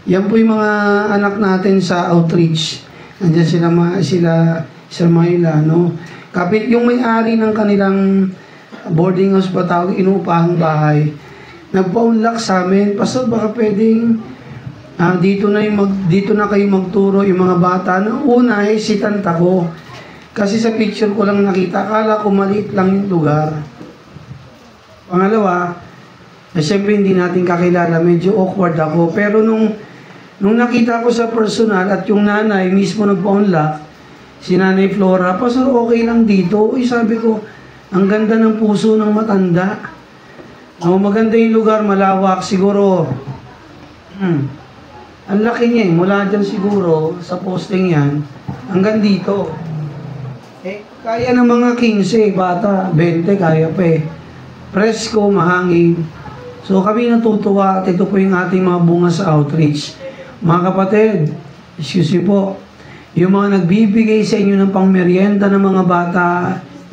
Yan po yung mga anak natin sa outreach. Nandiyan sila Mayla, no? Kapit yung may-ari ng kanilang boarding house pa tawag, inupahang bahay. Nagpa-unlock sa amin, Pastor, baka pwedeng dito na kayo magturo yung mga bata. Nung una, hesitant ako. Kasi sa picture ko lang nakita, akala ko maliit lang yung lugar. Pangalawa, siyempre hindi natin kakilala, medyo awkward ako. Pero nung nakita ko sa personal at yung nanay mismo nagpa-unlock, si Nanay Flora, Pastor, okay lang dito. Uy, sabi ko, ang ganda ng puso ng matanda. Maganda yung lugar, malawak, siguro. Ang laki niya mula dyan siguro, sa posting yan, hanggang dito. Kaya ng mga 15, bata, 20, kaya pa Presko, mahangin. So kami natutuwa at ito po yung ating mga bunga sa outreach. Mga kapatid, excuse me po, yung mga nagbibigay sa inyo ng pangmeryenda ng mga bata,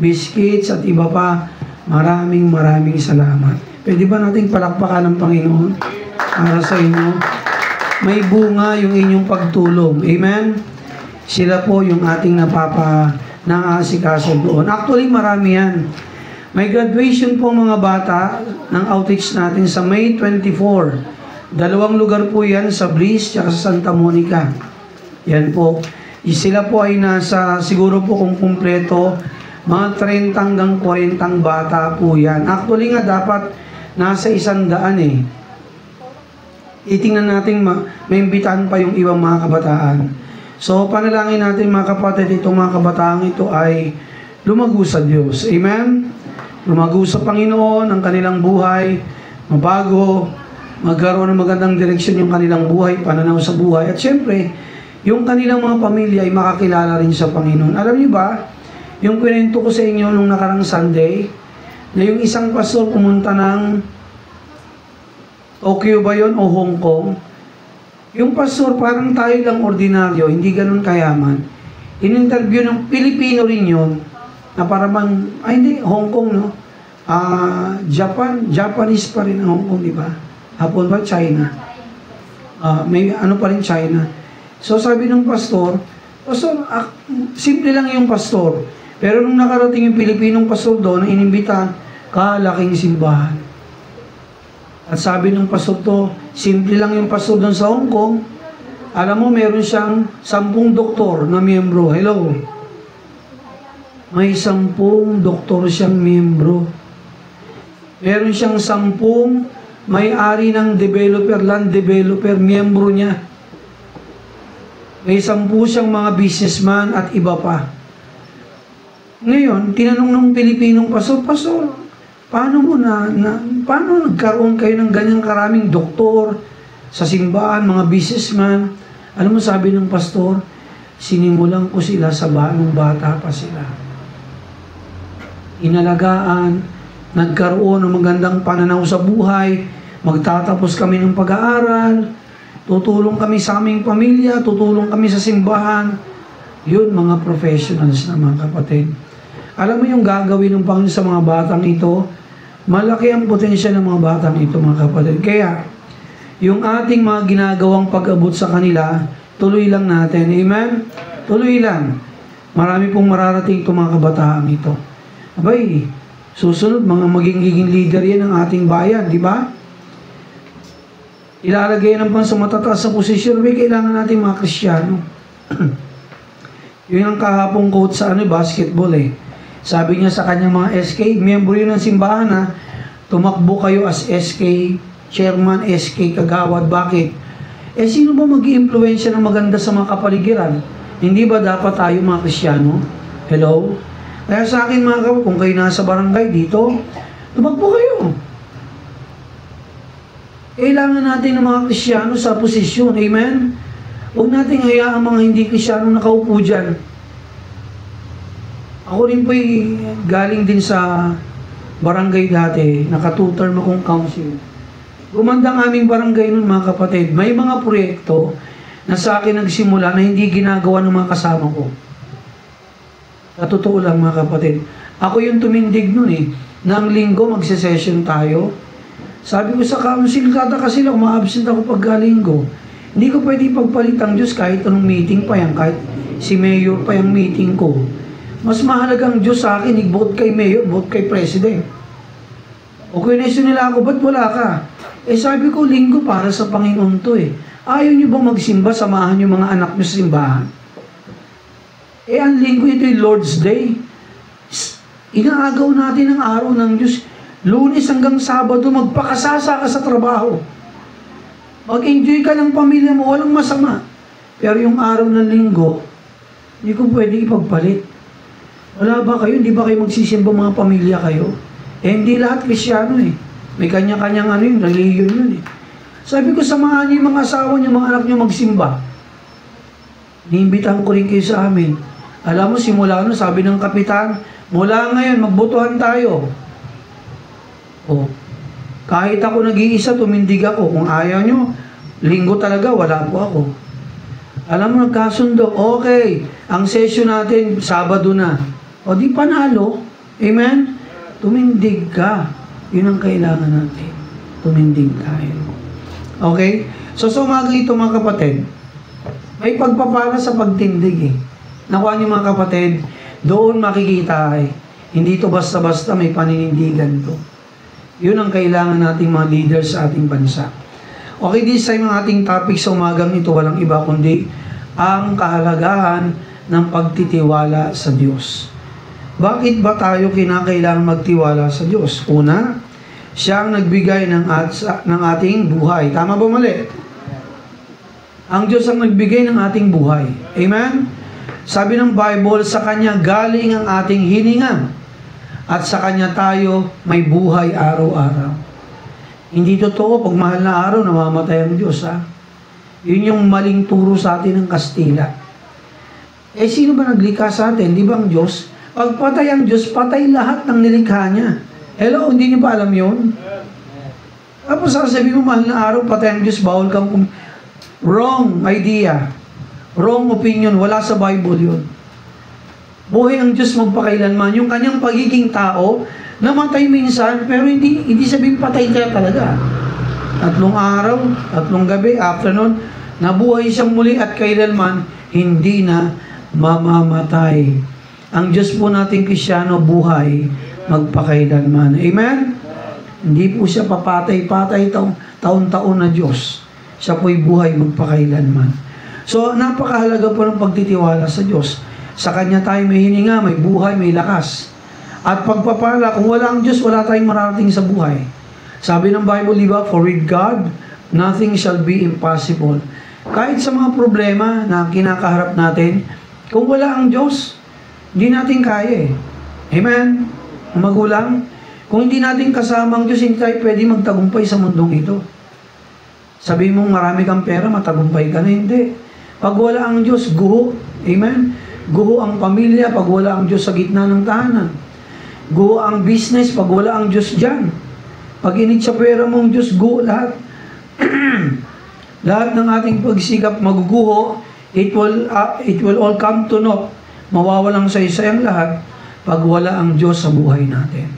biscuits at iba pa, maraming salamat. Pwede ba nating palakpakan ng Panginoon para sa inyo? May bunga yung inyong pagtulong. Amen? Sila po yung ating naasikaso doon. Actually, marami yan. May graduation po mga bata ng outreach natin sa May 24. 2 lugar po yan, sa Bliss at sa Santa Monica. Yan po. Sila po ay nasa, siguro po kung kumpleto, mga 30 hanggang 40 bata po yan. Actually nga dapat nasa 100 Itingnan natin, maimbitahan pa yung ibang mga kabataan. So, panalangin natin mga kapatid, itong mga kabataan ito ay lumago sa Diyos. Amen? Lumago sa Panginoon ang kanilang buhay, mabago, magkaroon ng magandang direksyon yung kanilang buhay, pananaw sa buhay. At syempre, yung kanilang mga pamilya ay makakilala rin sa Panginoon. Alam niyo ba, yung kwento ko sa inyo nung nakarang Sunday, na yung isang pastor pumunta ng Tokyo ba yun o Hong Kong? Yung pastor, parang tayo lang ordinaryo, hindi ganun kayaman. In-interview ng Pilipino rin yun, na parang, hindi, Hong Kong, no? Japanese pa rin ang Hong Kong, di ba? Hapon ba? China. May ano pa rin China. So sabi ng pastor, simple lang yung pastor. Pero nung nakarating yung Pilipinong pastor doon, na inimbitahan, kalaking simbahan. At sabi ng pastor to, simple lang yung pastor doon sa Hong Kong. Alam mo, meron siyang 10 doktor na miyembro. Hello? May 10 doktor siyang miyembro. Meron siyang 10 may-ari ng developer, land developer, miyembro niya. May 10 siyang mga businessman at iba pa. Ngayon, tinanong ng Pilipinong pastor, paano nagkaroon kayo ng ganyang karaming doktor sa simbahan, mga businessman? Alam mo, sabi ng pastor, sinimulan ko sila sa nung bata pa sila. Inalagaan, nagkaroon ng magandang pananaw sa buhay, magtatapos kami ng pag-aaral, tutulong kami sa aming pamilya, tutulong kami sa simbahan. Yun, mga professionals na mga kapatid. Alam mo yung gagawin ng Panginoon sa mga batang ito, malaki ang potensya ng mga batang ito, mga kapatid. Kaya, yung ating mga ginagawang pag-abot sa kanila, tuloy lang natin. Amen? Tuloy lang. Marami pong mararating itong mga kabataan ito. Abay, susunod, magiging leader yan ng ating bayan, di ba? Ilalagay ng sa matataas sa posisyon, kailangan natin mga Kristiyano. Yun ang kahapong quote sa basketball Sabi niya sa kanyang mga SK, miyembro yun ng simbahan tumakbo kayo as SK, chairman, SK, kagawad. Bakit? Sino ba mag-i-impluensya ng maganda sa mga kapaligiran? Hindi ba dapat tayo mga Kristiyano? Hello? Kaya sa akin mga kapatid, kung kayo nasa barangay dito, tumakbo kayo. Kailangan natin ng mga Kristiyano sa posisyon. Amen? Huwag natin hayaan mga hindi Kristiyano nakaupo dyan. Ako rin po'y galing din sa barangay dati, naka-2-term akong council. Gumanda ang aming barangay nun mga kapatid. May mga proyekto na sa akin nagsimula na hindi ginagawa ng mga kasama ko. Sa totoo lang mga kapatid. Ako yung tumindig nun na ang linggo magsisession tayo. Sabi ko sa council, kasi lang, ma-absent ako pagka-linggo. Hindi ko pwede pagpalit ang Diyos kahit anong meeting pa yan, kahit si Mayor pa yung meeting ko. Mas mahalagang Diyos sa akin, i-vote kay Mayor, vote kay President. O question nila ako, ba't wala ka? Sabi ko, linggo para sa Panginoon to Ayaw nyo bang magsimba, samahan yung mga anak nyo sa simbahan? Ang linggo ito yung Lord's Day. Inaagaw natin ang araw ng Diyos. Lunes hanggang Sabado, magpakasasa ka sa trabaho. Mag-enjoy ka ng pamilya mo, walang masama. Pero yung araw ng linggo, hindi ko pwede ipagpalit. Wala ba kayo? Hindi ba kayo magsisimba mga pamilya kayo? Hindi lahat Krisyano May kanya-kanyang reliyon yun Sabi ko, samahan niyo yung mga asawa niyo, mga anak niyo magsimba. Niimbitahan ko rin kayo sa amin. Alam mo, simula sabi ng kapitan, mula ngayon, magbotohan tayo. Kahit ako nag-iisa, tumindig ako. Kung ayaw nyo, linggo talaga, wala po ako. Alam mo, nagkasundo, okay, ang session natin, Sabado na. Di panalo. Amen? Tumindig ka. Yun ang kailangan natin. Tumindig tayo. Okay? So umaga ito mga kapatid, may pagpapala sa pagtindig Nakuha niyo mga kapatid, doon makikita hindi ito basta-basta, may paninindigan to. Yun ang kailangan nating mga leaders sa ating bansa. Okay, this time ang ating topic sa umagang ito, walang iba kundi ang kahalagahan ng pagtitiwala sa Diyos. Bakit ba tayo kinakailangan magtiwala sa Diyos? Una, siya ang nagbigay ng ating buhay. Tama ba mali? Ang Diyos ang nagbigay ng ating buhay. Amen? Sabi ng Bible, sa Kanya galing ang ating hininga. At sa Kanya tayo may buhay araw-araw. Hindi totoo, pag mahal na araw, namamatay ang Diyos. Yun yung maling turo sa atin ng Kastila. Sino ba naglikha sa atin? Di ba ang Diyos? Pag patay ang Diyos, patay lahat ng nilikha niya. Hello, hindi niyo ba alam yun? Tapos sasabihin mo, mahal na araw, patay ang Diyos, bawal kang wrong idea. Wrong opinion. Wala sa Bible yun. Buhay ang Diyos magpakailanman. Yung kanyang pagiging tao, namatay minsan, pero hindi sabihin patay kaya talaga. 3 araw, 3 gabi, afternoon, nabuhay siyang muli at kailanman, hindi na mamamatay. Ang Diyos po nating Krisyano, buhay magpakailanman. Amen? Hindi po siya papatay-patay taon-taon na Diyos. Siya po'y buhay magpakailanman. So, napakahalaga po ng pagtitiwala sa Diyos. Sa Kanya tayo may hininga, may buhay, may lakas. At pagpapala, kung wala ang Diyos, wala tayong mararating sa buhay. Sabi ng Bible, di ba, for with God, nothing shall be impossible. Kahit sa mga problema na kinakaharap natin, kung wala ang Diyos, hindi natin kaya Amen? Magulang, kung hindi natin kasama ang Diyos, hindi tayo pwede magtagumpay sa mundong ito. Sabi mong marami kang pera, matagumpay ka na, hindi. Pag wala ang Diyos, guho. Amen? Guho ang pamilya pag wala ang Diyos sa gitna ng tahanan. Guho ang business pag wala ang Diyos dyan. Pag init sa pera mong Diyos, guho lahat. Lahat ng ating pagsikap maguguho, it will all come to naught. Mawawalang saysayang lahat pag wala ang Diyos sa buhay natin.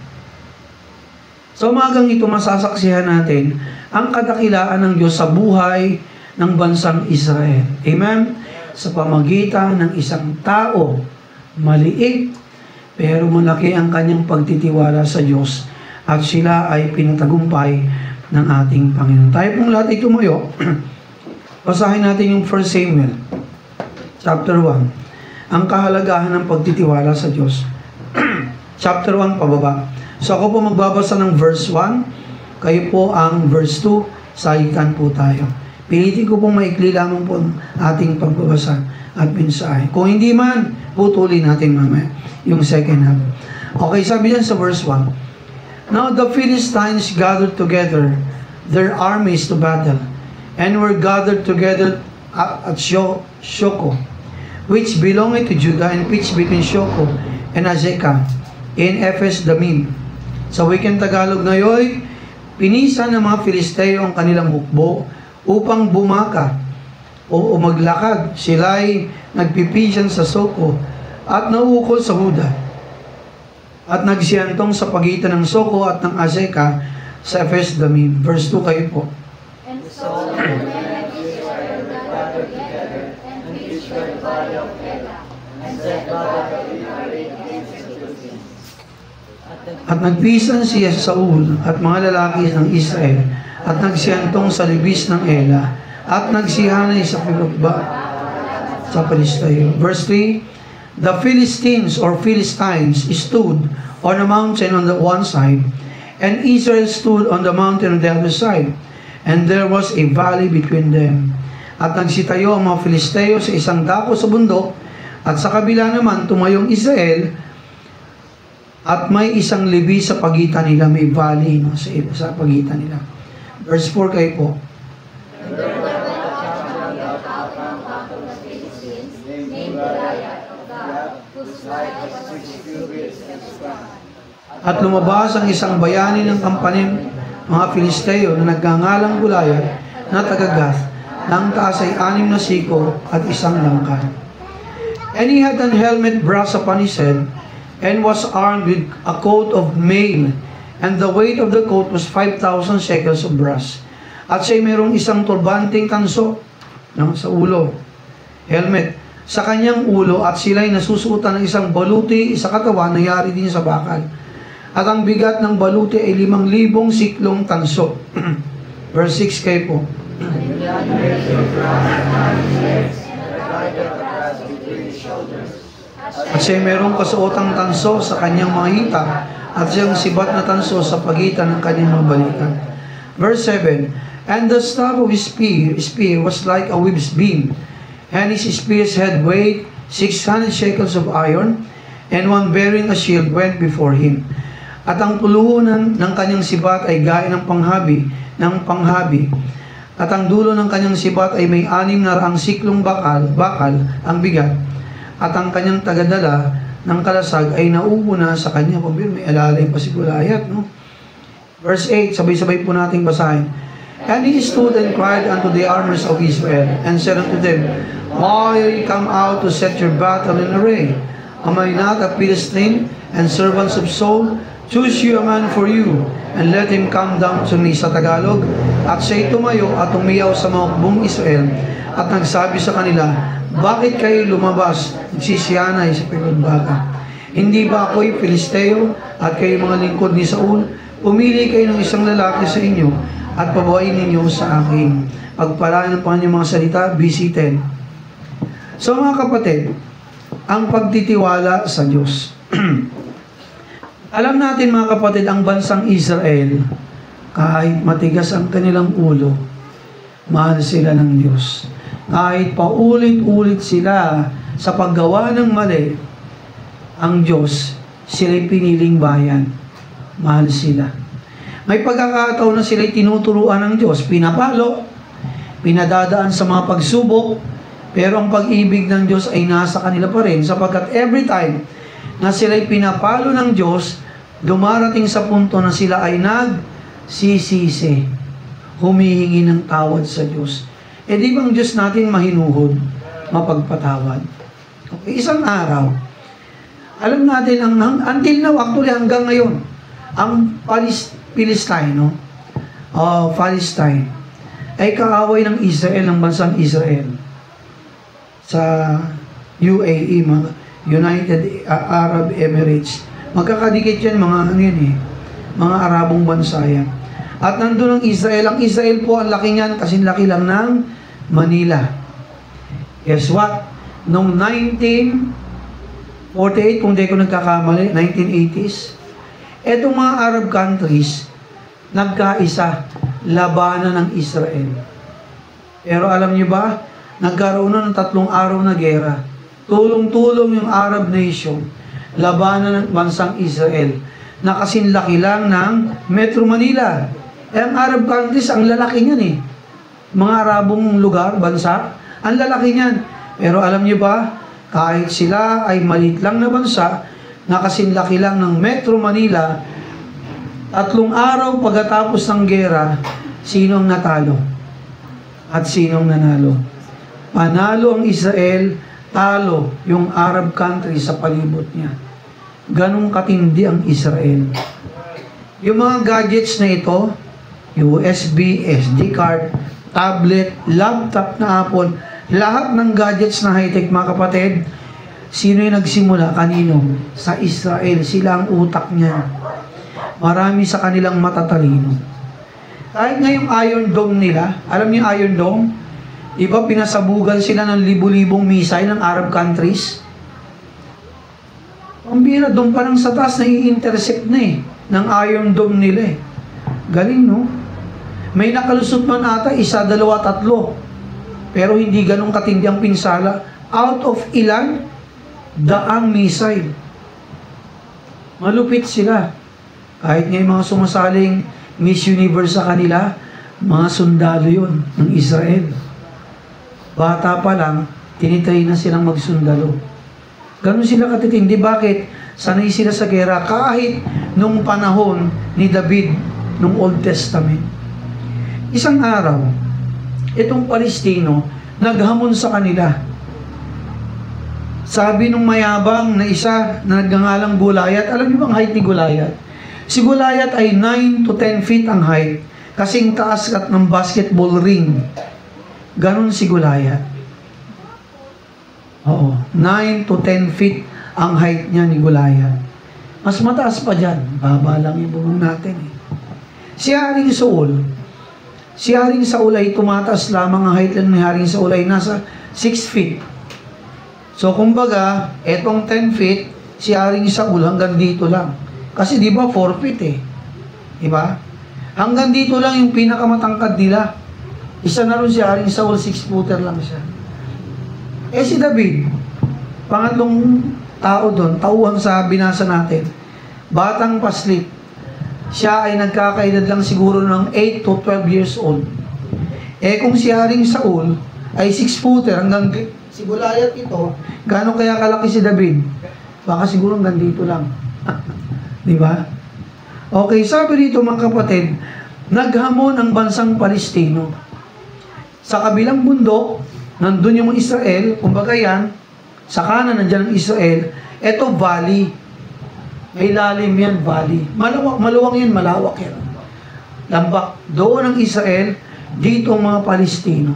Sa umagang ito, masasaksihan natin ang kadakilaan ng Diyos sa buhay ng bansang Israel. Amen? Sa pamagitan ng isang tao, maliit, pero malaki ang kanyang pagtitiwala sa Diyos at sila ay pinatagumpay ng ating Panginoon. Tayo pong lahat ay tumayo. Basahin natin yung 1 Samuel, chapter 1. Ang kahalagahan ng pagtitiwala sa Diyos. Chapter 1, pababa. So ako po magbabasa ng verse 1. Kayo po ang verse 2. Sayikan po tayo. Pilitin ko pong maikli lamang po ang ating pagbabasa at mensahe. Kung hindi man, putulin natin mamaya yung second half. Okay, sabi niyan sa verse 1. Now the Philistines gathered together their armies to battle, and were gathered together at Shoko, which belonged to Judah, and pitched between Shoko and Azekah in Ephes Damim. Sa wikang Tagalog ngayon, pinisan ng mga Filisteo ang kanilang hukbo upang bumaka o maglakad. Sila'y nagpipisan sa Soko at nauukol sa Huda, at nagsiyantong sa pagitan ng Soko at ng Azekah sa Ephes Damim. Verse 2 kayo po. And so the men of Israel gathered together and preached the body of Elah, and set the body of Mary against the Philistines. At nagpisan siya sa Saul at mga lalaki ng Israel at nagsiyantong sa libis ng Ela at nagsihanay sa Pilotba sa Palistine. Verse 3, the Philistines or Philistines stood on a mountain on the one side, and Israel stood on the mountain on the other side, and there was a valley between them. At nagsitayo ang mga Filisteo sa isang dako sa bundok, at sa kabila naman tumayong Israel, at may isang libi sa pagitan nila, may valley no, sa pagitan nila. Verse 4 kayo po. And there went out from the Philistines, named Goliath of Gath, whose height was 6 cubits and span. At lumabas ang isang bayani ng kampaning mga Filisteo na nagngangalang Goliath na taga-Gath, na ang taas ay 6 na siko at 1 langkan. And he had an helmet brass upon his head, and was armed with a coat of mail, and the weight of the coat was 5,000 shekels of brass. At siya mayroong isang turbanteng tanso no, sa ulo, helmet, sa kanyang ulo, at sila'y nasusuotan ng isang baluti sa katawan na yari din sa bakal. At ang bigat ng baluti ay 5,000 siklong tanso. Verse 6 kayo po. At siya mayroong kasuotang tanso sa kanyang mga hita, at siyang sibat na tanso sa pagitan ng kanyang mga balikan. Verse 7, and the staff of his spear was like a whip's beam, and his spear's head weighed 600 shekels of iron, and one bearing a shield went before him. At ang puluhunan ng kanyang sibat ay gaya ng panghabi, at ang dulo ng kanyang sibat ay may 600 siklong bakal ang bigat, at ang kanyang tagadala ng kalasag ay nauuna sa kanya. May alalay pa si Goliath, no? Verse 8, sabay-sabay po nating basahin. And he stood and cried unto the armies of Israel, and said unto them, why are ye come out to set your battle in array? Am I not a Philistine, and servants of Saul? Choose you a man for you, and let him come down to me. Sa Tagalog, at siya'y tumayo at umiyaw sa mga hukbong Israel, at nagsabi sa kanila, bakit kayo lumabas, nagsisiyanay sa pinagbaga? Hindi ba ako'y Filisteo, at kayo mga lingkod ni Saul? Pumili kayo ng isang lalaki sa inyo, at pabawain ninyo sa akin. Pagpalaan ng Panginoong mga salita, BC 10. So mga kapatid, ang pagtitiwala sa Diyos. Alam natin mga kapatid, ang bansang Israel, kahit matigas ang kanilang ulo, mahal sila ng Diyos. Kahit paulit-ulit sila sa paggawa ng mali, ang Diyos, sila'y piniling bayan. Mahal sila. May pagkakataon na sila'y tinuturuan ng Diyos, pinapalo, pinadadaan sa mga pagsubok, pero ang pag-ibig ng Diyos ay nasa kanila pa rin, sapagkat every time na sila'y pinapalo ng Diyos, dumarating sa punto na sila ay nagsisisi, humihingi ng tawad sa Diyos. Eh di bang Diyos natin mahinuhod, mapagpatawad? Okay, isang araw, alam natin, until now, actually hanggang ngayon, ang Palestine, no? Palestine, ay kaaway ng Israel, ng bansang Israel. Sa UAE, mga United Arab Emirates. Magkakadikit yan, mga Arabong bansa yan. At nandun ang Israel. Ang Israel po, ang laki niyan, kasing laki lang ng Manila. Guess what? Noong 1948, kung di ko nagkakamali, 1980s, etong mga Arab countries, nagkaisa, labanan ng Israel. Pero alam niyo ba, nagkaroon na ng 3 araw na gera. Tulong-tulong yung Arab nation, labanan ng bansang Israel, na kasing laki lang ng Metro Manila. Ang Arab countries, ang lalaki niyan eh. Mga Arabong lugar, bansa, ang lalaki niyan. Pero alam niyo ba, kahit sila ay maliit lang na bansa, na kasing laki lang ng Metro Manila, 3 araw pagkatapos ng gera, sinong natalo? At sinong nanalo? Panalo ang Israel, talo yung Arab country sa palibot niya. Ganong katindi ang Israel. Yung mga gadgets na ito, USB, SD card, tablet, laptop na Apple, lahat ng gadgets na high-tech mga kapatid, sino yung nagsimula? Kanino? Sa Israel. Sila ang utak niya. Marami sa kanilang matatalino. Kahit ngayong Iron Dome nila, alam niyo yung Iron Dome? Iba pinasabugan sila ng libu-libong missile ng Arab countries. Ang bira, doon pa lang sa taas, nai-intercept na ng Iron Dome nila Galing, no? May nakalusot man ata, 1, 2, 3. Pero hindi ganun katindi ang pinsala. Out of ilan? Daang missile. Malupit sila. Kahit nga yung mga sumasaling Miss Universe sa kanila, mga sundalo yun ng Israel. Bata pa lang, tinitry na silang magsundalo. Ganun sila katitindi. Bakit? Sanay sila sa gera kahit nung panahon ni David, nung Old Testament. Isang araw, itong Palestino, naghamon sa kanila. Sabi nung mayabang na isa na nagngangalang Goliath, alam niyo bang height ni Goliath? Si Goliath ay 9 to 10 feet ang height, kasing taas at ng basketball ring. Ganon si Goliath. Oo, 9 to 10 feet ang height niya ni Goliath. Mas mataas pa dyan. Baba lang yung bubong natin Si Haring Saul. Si Haring Saul ay tumataas lamang ang height lang ni Haring Saul ay nasa 6 feet. So, kumbaga, etong 10 feet, si Haring Saul hanggang dito lang. Kasi di ba 4 feet Diba? Hanggang dito lang yung pinakamatangkad nila. Isa na rin si Haring Saul, 6-footer lang siya. Si David, pangatlong tao doon, tauhan sa binasa natin, batang paslit. Siya ay nagkakaedad lang siguro ng 8 to 12 years old. Kung si Haring Saul ay 6-footer hanggang si Goliath ito, gaano kaya kalaki si David? Baka siguro hanggang dito lang. Di ba? Okay, sabi dito mga kapatid, naghamon ang bansang Palestino. Sa kabilang bundok, nandun yung Israel, kumbaga yan, sa kanan nandiyan ang Israel, eto valley. May lalim yan, valley. Maluwang yan, malawak yan. Lambak. Doon ang Israel, dito ang mga Palestino.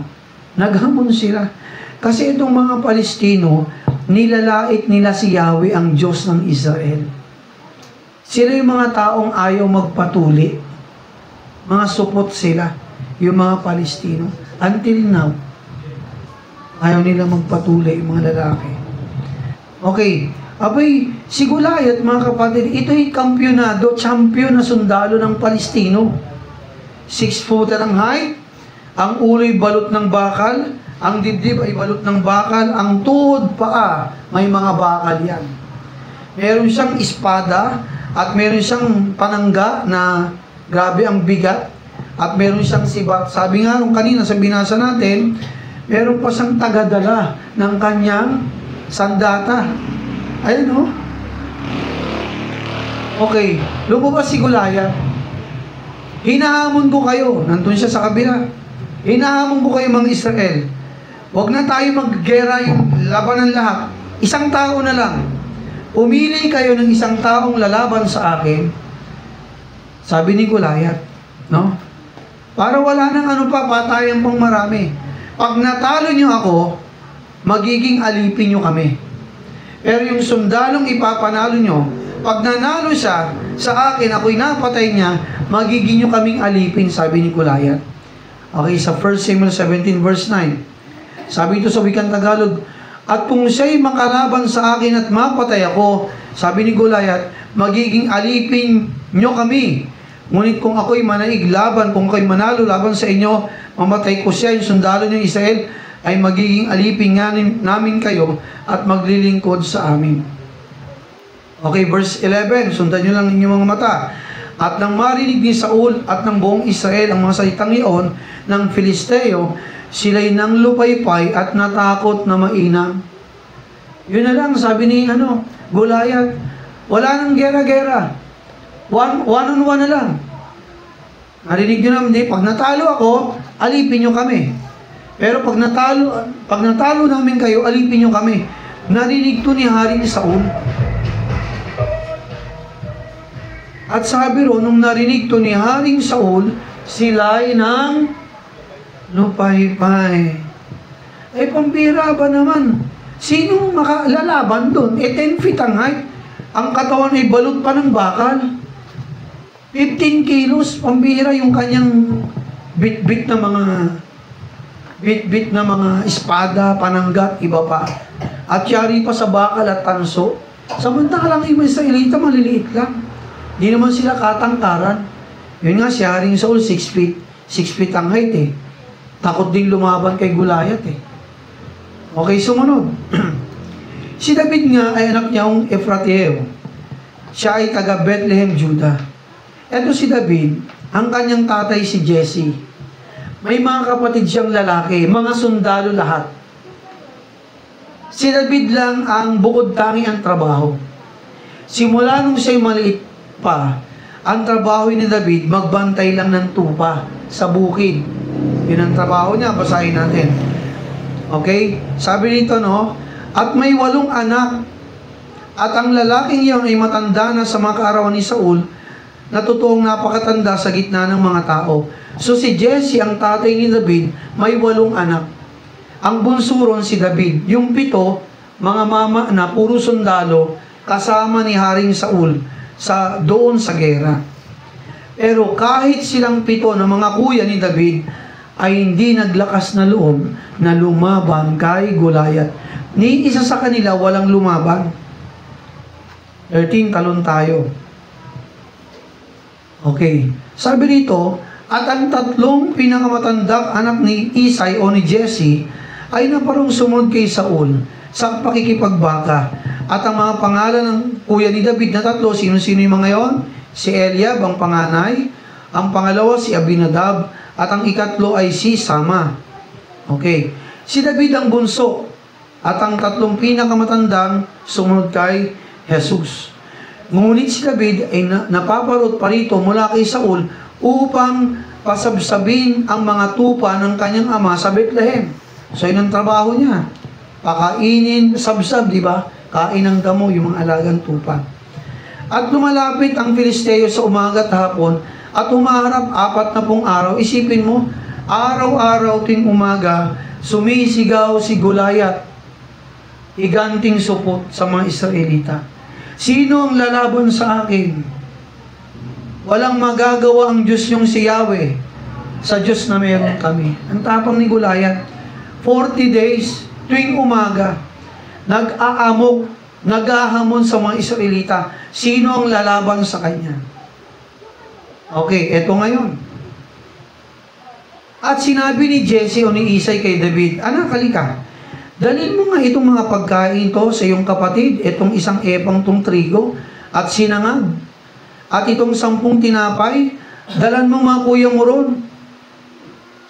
Naghamon sila. Kasi itong mga Palestino, nilalait nila si Yahweh, ang Diyos ng Israel. Sila yung mga taong ayaw magpatuli. Mga supot sila, yung mga Palestino. Until now, ayaw nila magpatuli, yung mga lalaki. Okay. Abay, si Goliath, mga kapatid, ito'y kampyonado, champion na sundalo ng Palestino. 6-footer ang height, ang ulo'y balot ng bakal, ang dibdib ay balot ng bakal, ang tuhod paa, may mga bakal yan. Meron siyang espada, at meron siyang panangga na grabe ang bigat, at meron siyang sibat. Sabi nga nung kanina sa binasa natin, meron pa siyang tagadala ng kanyang sandata. Ayun, Okay, lumabas si Goliath. Hinahamon ko kayo. Nandun siya sa kabila. Hinahamon ko kayo mga Israel. Huwag na tayo maggera yung laban ng lahat. Isang tao na lang. Umili kayo ng isang taong lalaban sa akin. Sabi ni Goliath. No? Para wala nang patayan pang marami. Pag natalo nyo ako, magiging alipin nyo kami. Pero yung sundalong ipapanalo nyo, pag nanalo siya sa akin, ako'y napatay niya, magiging nyo kaming alipin, sabi ni Goliath. Okay, sa 1 Samuel 17 verse 9. Sabi ito sa wikang Tagalog, at kung siya'y makalaban sa akin at mapatay ako, sabi ni Goliath, magiging alipin nyo kami. Ngunit kung ako'y manaig laban, kung ako'y manalo laban sa inyo, mamatay ko siya, yung sundalo niyo Israel, ay magiging alipin namin kayo at maglilingkod sa amin. Okay, verse 11, sundan nyo lang inyong mga mata. At nang marinig ni Saul at ng buong Israel ang mga salitang iyon ng Filisteo, sila'y nang lupaypay at natakot na mainam. Yun na lang, sabi ni Goliath, wala nang gera-gera. One on one na lang. Narinig nyo naman, pag natalo ako, alipin nyo kami. Pero pag natalo namin kayo, alipin nyo kami. Narinig to ni Haring Saul. At sabi ro, nung narinig to ni Haring Saul, sila'y ng lupaypay. Eh, pambira ba naman? Sinong makalalaban doon? 10 feet ang height. Ang katawan ay balot pa ng bakal. 15 kilos, pambira yung kanyang bit-bit na mga espada, pananggat, iba pa. At yari pa sa bakal at tanso. Samantalang yung Israelita, maliliit lang. Di naman sila katangkaran. Yun nga, si Haring Saul, 6 feet. 6 feet ang height eh. Takot din lumaban kay Goliath eh. Okay, sumunod. Si David nga ay anak niyang Efrateo. Siya ay taga Bethlehem, Judah. Eto si David, ang kanyang tatay si Jesse. May mga kapatid siyang lalaki, mga sundalo lahat. Si David lang ang bukod tangi ang trabaho. Simula nung siya'y maliit pa, ang trabaho ni David, magbantay lang ng tupa sa bukid. Yun ang trabaho niya, basahin natin. Okay? Sabi nito, no? At may 8 anak, at ang lalaking iyon ay matanda na sa mga kaarawan ni Saul, na totoong napakatanda sa gitna ng mga tao. So si Jesse, ang tatay ni David, may 8 anak. Ang bunso ron si David. Yung 7, mga mama na puro sundalo, kasama ni Haring Saul doon sa gera. Pero kahit silang 7 na mga kuya ni David, ay hindi naglakas na loob na lumaban kay Goliath. Ni isa sa kanila walang lumaban. 13, talon tayo. Okay. Sabi dito, at ang 3 pinakamatandang anak ni Isai o ni Jesse ay naparong sumunod kay Saul sa pakikipagbaka. At ang mga pangalan ng kuya ni David na 3, sino-sino yung mga yon? Si Eliab ang panganay, ang pangalawa si Abinadab, at ang ikatlo ay si Sama. Okay. Si David ang bunso, at ang 3 pinakamatandang sumunod kay Jesus. Ngunit si David ay napaparot pa rito mula kay Saul upang pasabsabin ang mga tupa ng kanyang ama sa Bethlehem. So yun ang trabaho niya. Pakainin, sabsab, di ba? Kain ng damo, yung mga alagang tupa. At lumalapit ang Filisteo sa umaga at hapon at humaharap 40 araw. Isipin mo, araw-araw ting umaga, sumisigaw si Goliath, higanting supot sa mga Israelita. Sino ang lalaban sa akin? Walang magagawa ang Diyos yung si Yahweh sa Diyos na meron kami. Ang tapang ni Goliath, 40 days, tuwing umaga, nag-aamok, naghahamon sa mga Israelita. Sino ang lalaban sa kanya? Okay, eto ngayon. At sinabi ni Jesse o ni Isai kay David, anak, halika, dalhin mo nga itong mga pagkain to sa iyong kapatid, itong 1 epang tong trigo at sinangag. At itong 10 tinapay, dalan mo mga kuya mo ron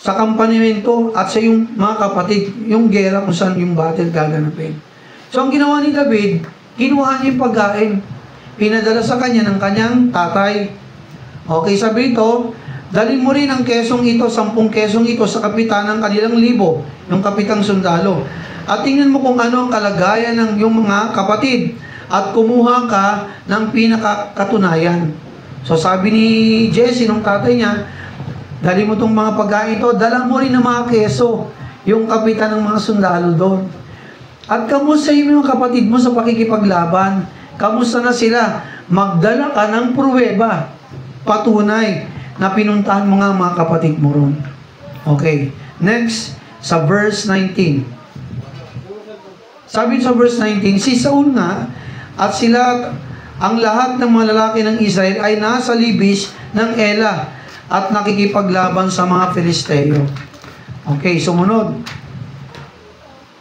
sa kampanimento at sa iyong mga kapatid, yung gera kung saan yung battle gaganapin. So ang ginawa ni David, kinuha niya yung pagkain, pinadala sa kanya ng kanyang tatay. Okay, sabi ito, dalhin mo rin ang kesong ito, 10 kesong ito sa kapitan ng kanilang libo, yung kapitang sundalo. At tingnan mo kung ano ang kalagayan ng iyong mga kapatid at kumuha ka ng pinakakatunayan. So sabi ni Jesse, nung tatay niya, dali mo itong mga pagkain ito, dala mo rin ng mga keso, yung kapitan ng mga sundalo doon. At kamusta yung mga kapatid mo sa pakikipaglaban? Kamusta na sila? Magdala ka ng pruweba, patunay na pinuntahan mo nga mga kapatid mo ron. Okay, next, sa verse 19. Sabi sa verse 19, si Saul nga at sila ang lahat ng mga lalaki ng Israel ay nasa libis ng Ela at nakikipaglaban sa mga Filisteo. Okay, sumunod.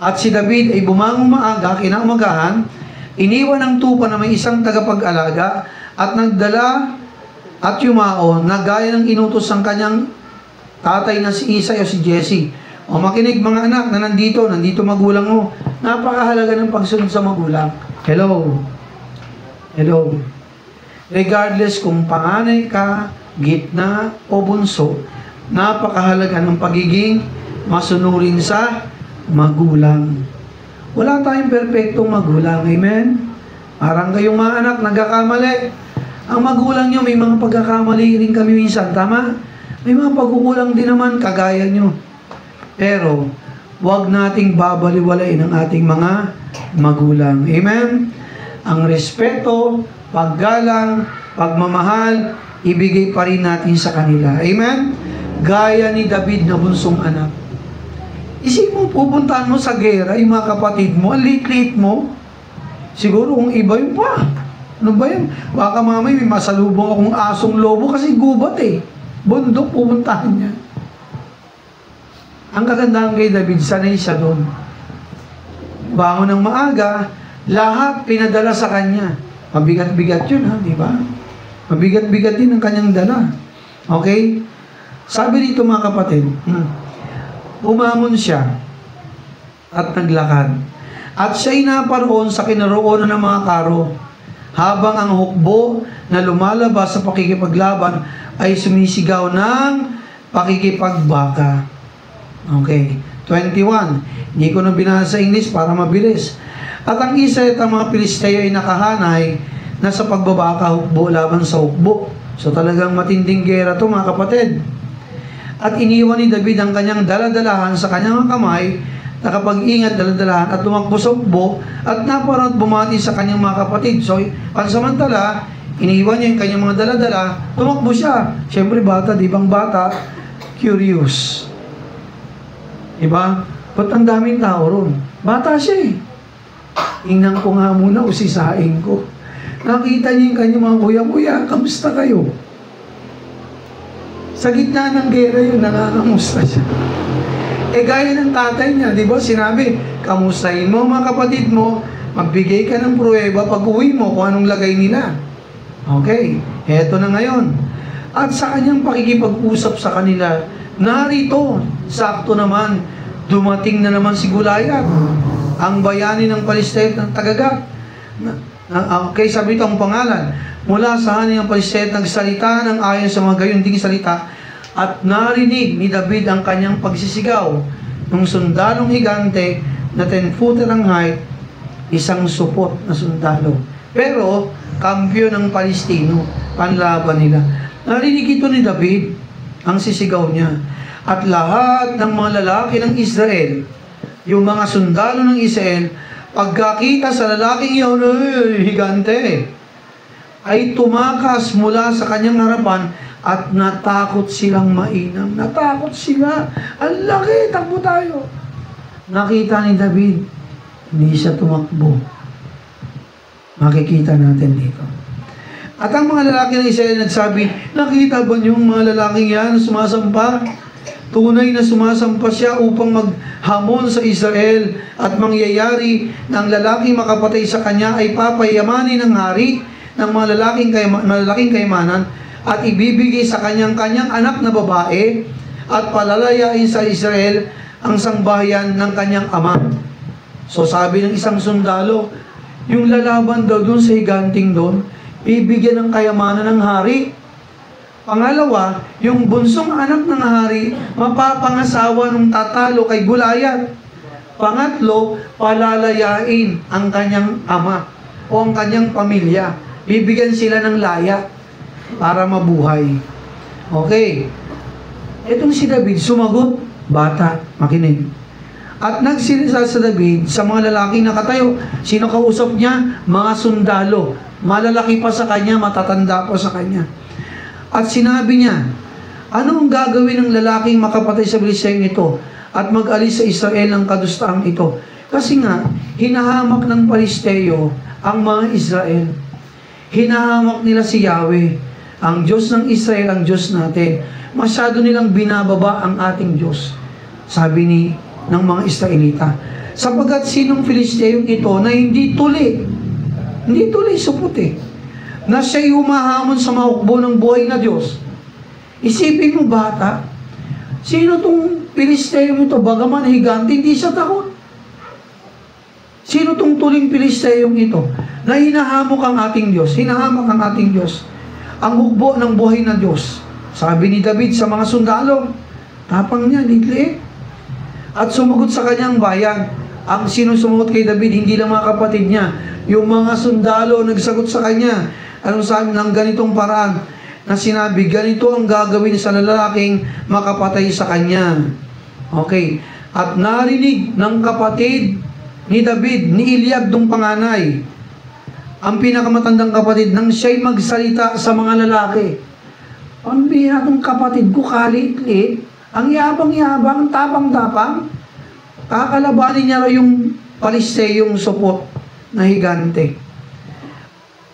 At si David ay bumangon maaga, kinaumagahan, iniwan ang tupa na may isang tagapag-alaga at nagdala at yumao na gaya ng inutos ng kanyang tatay na si Isai o si Jesse. O makinig mga anak na nandito magulang mo. Napakahalaga ng pagsunod sa magulang. Hello. Hello. Regardless kung panganay ka, gitna o bunso, napakahalaga ng pagiging masunurin sa magulang. Wala tayong perpektong magulang. Amen? Parang kayong mga anak nagkakamali. Ang magulang nyo, may mga pagkakamali rin kami minsan, tama? May mga pagkukulang din naman, kagaya nyo. Pero, huwag nating babaliwalain ang ating mga magulang. Amen? Ang respeto, paggalang, pagmamahal, ibigay pa rin natin sa kanila. Amen? Gaya ni David na bunsong anak. Isip mo, pupuntahan mo sa gera, yung mga kapatid mo, ang liit-liit mo. Siguro kung iba yung pa. Ano ba yun? Baka mamay may masalubong akong asong lobo kasi gubat eh. Bundok, pupuntahan niya. Ang kagandahan kay David, sanay siya doon. Bangon ng maaga, lahat pinadala sa kanya. Mabigat-bigat yun, ha? Di ba? Mabigat-bigat din ang kanyang dala. Okay? Sabi dito mga kapatid, umangon siya at naglakad. At siya'y naparoon sa kinaroonan ng mga karo, habang ang hukbo na lumalabas sa pakikipaglaban ay sumisigaw ng pakikipagbaka. Okay. 21. Hindi ko na binasa sa English para mabilis. At ang isa at ang mga Pilisteo ay nakahanay na sa pagbabaka hukbo laban sa hukbo. So talagang matinding gera to mga kapatid. At iniwan ni David ang kanyang daladalahan sa kanyang kamay, nakapag-ingat daladalahan at tumakbo sa hukbo at naparang bumati sa kanyang mga kapatid. So pansamantala, iniwan niya yung kanyang mga daladala, tumakbo siya. Siyempre bata, di bang bata? Curious. Diba? Ba't ang daming tao ron? Bata siya eh. Ingnan ko nga muna, usisain ko. Nakita niya yung kanyang mga kuya-kuya, kamusta kayo? Sa gitna ng gera yun, nangangamusta siya. Eh gaya ng tatay niya, di ba? Sinabi, kamustahin mo mga kapatid mo, magbigay ka ng pruweba pag uwi mo kung anong lagay nila. Okay, eto na ngayon. At sa kanyang pakikipag-usap sa kanila, narito, sakto naman, dumating na naman si Goliath, ang bayani ng Palistine ng Tagagat. Okay, sabi ito ang pangalan. Mula sa hanin ng Palistine, nagsalita ng ayon sa mga gayon ding salita, at narinig ni David ang kanyang pagsisigaw ng sundalong higante na 10-footer ang height, isang supot na sundalo. Pero, kampyo ng Palestino, panlaban nila. Narinig ito ni David, ang sisigaw niya. At lahat ng mga lalaki ng Israel, yung mga sundalo ng Israel, pagkakita sa lalaking iyon, higante, ay tumakas mula sa kanyang harapan at natakot silang mainam. Natakot sila. Ang laki, takbo tayo. Nakita ni David, hindi siya tumakbo. Makikita natin dito. At ang mga lalaki ng Israel nagsabi, nakita ba niyo yung mga lalaking yan sumasampa? Tunay na sumasampa siya upang maghamon sa Israel at mangyayari ng lalaking makapatay sa kanya ay papayamanin ng hari ng mga lalaking kaymanan at ibibigay sa kanyang anak na babae at palalayain sa Israel ang sangbahayan ng kanyang ama. So sabi ng isang sundalo, yung lalaban daw doon sa higanting doon, bibigyan ng kayamanan ng hari. Pangalawa, yung bunsong anak ng hari, mapapangasawa ng tatalo kay Goliath. Pangatlo, palalayain ang kanyang ama o ang kanyang pamilya. Bibigyan sila ng laya para mabuhay. Okay. Itong si David, sumagot, bata, makinig. At nagsilisa sa David sa mga lalaking nakatayo. Sino kausap niya? Mga sundalo. Malalaki pa sa kanya, matatanda pa sa kanya. At sinabi niya, ano ang gagawin ng lalaking makapatay sa Filisteyong ito at mag-alis sa Israel ng kadustaang ito? Kasi nga, hinahamak ng Palisteo ang mga Israel. Hinahamak nila si Yahweh. Ang Diyos ng Israel, ang Diyos natin. Masyado nilang binababa ang ating Diyos. Sabi ng mga Israelita. Sapagkat sinong Filisteyong ito na hindi tuli, supot na siya'y humahamon sa mahukbo ng buhay na Diyos. Isipin mo bata, sino tong Pilisteyong ito? Bagaman higante, hindi siya takot. Sino tong tuling Pilisteyong ito? Na hinahamok ang ating Diyos, hinahamak ang ating Diyos. Ang hukbo ng buhay na Diyos. Sabi ni David sa mga sundalo, tapang niya, liit. At sumagot sa kanyang bayan. Ang sino sumagot kay David, hindi lang mga kapatid niya. Yung mga sundalo nagsagot sa kanya. Anong sabi ng ganitong paraan na sinabi, ganito ang gagawin sa lalaking makapatay sa kanya. Okay. At narinig ng kapatid ni David, ni Eliab dong panganay, ang pinakamatandang kapatid, nang siya'y magsalita sa mga lalaki. Ang binatong kapatid ko, kalit-lit, ang yabang-yabang, tapang-tapang, kakalabanin niya raw yung Palisteyong supot na higante.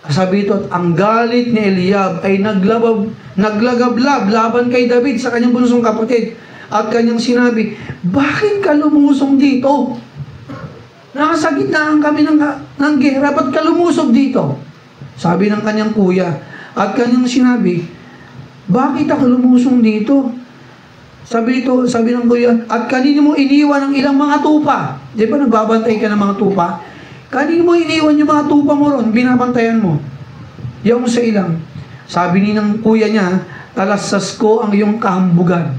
Sabi ito, ang galit ni Eliab ay naglagablab laban kay David sa kanyang bunsong kapatid. At kanyang sinabi, bakit ka lumusong dito? Nasa gitnaan kami ng gera, ba't ka lumusog dito? Sabi ng kanyang kuya. At kanyang sinabi, bakit ako lumusong dito? Sabi ng kuya, at kanino mo iniwan ang ilang mga tupa? Di ba nagbabantay ka ng mga tupa? Kanino mo iniwan yung mga tupa mo ron? Binabantayan mo. Yung sa ilang. Sabi ni ng kuya niya, talasas ko ang iyong kahambugan.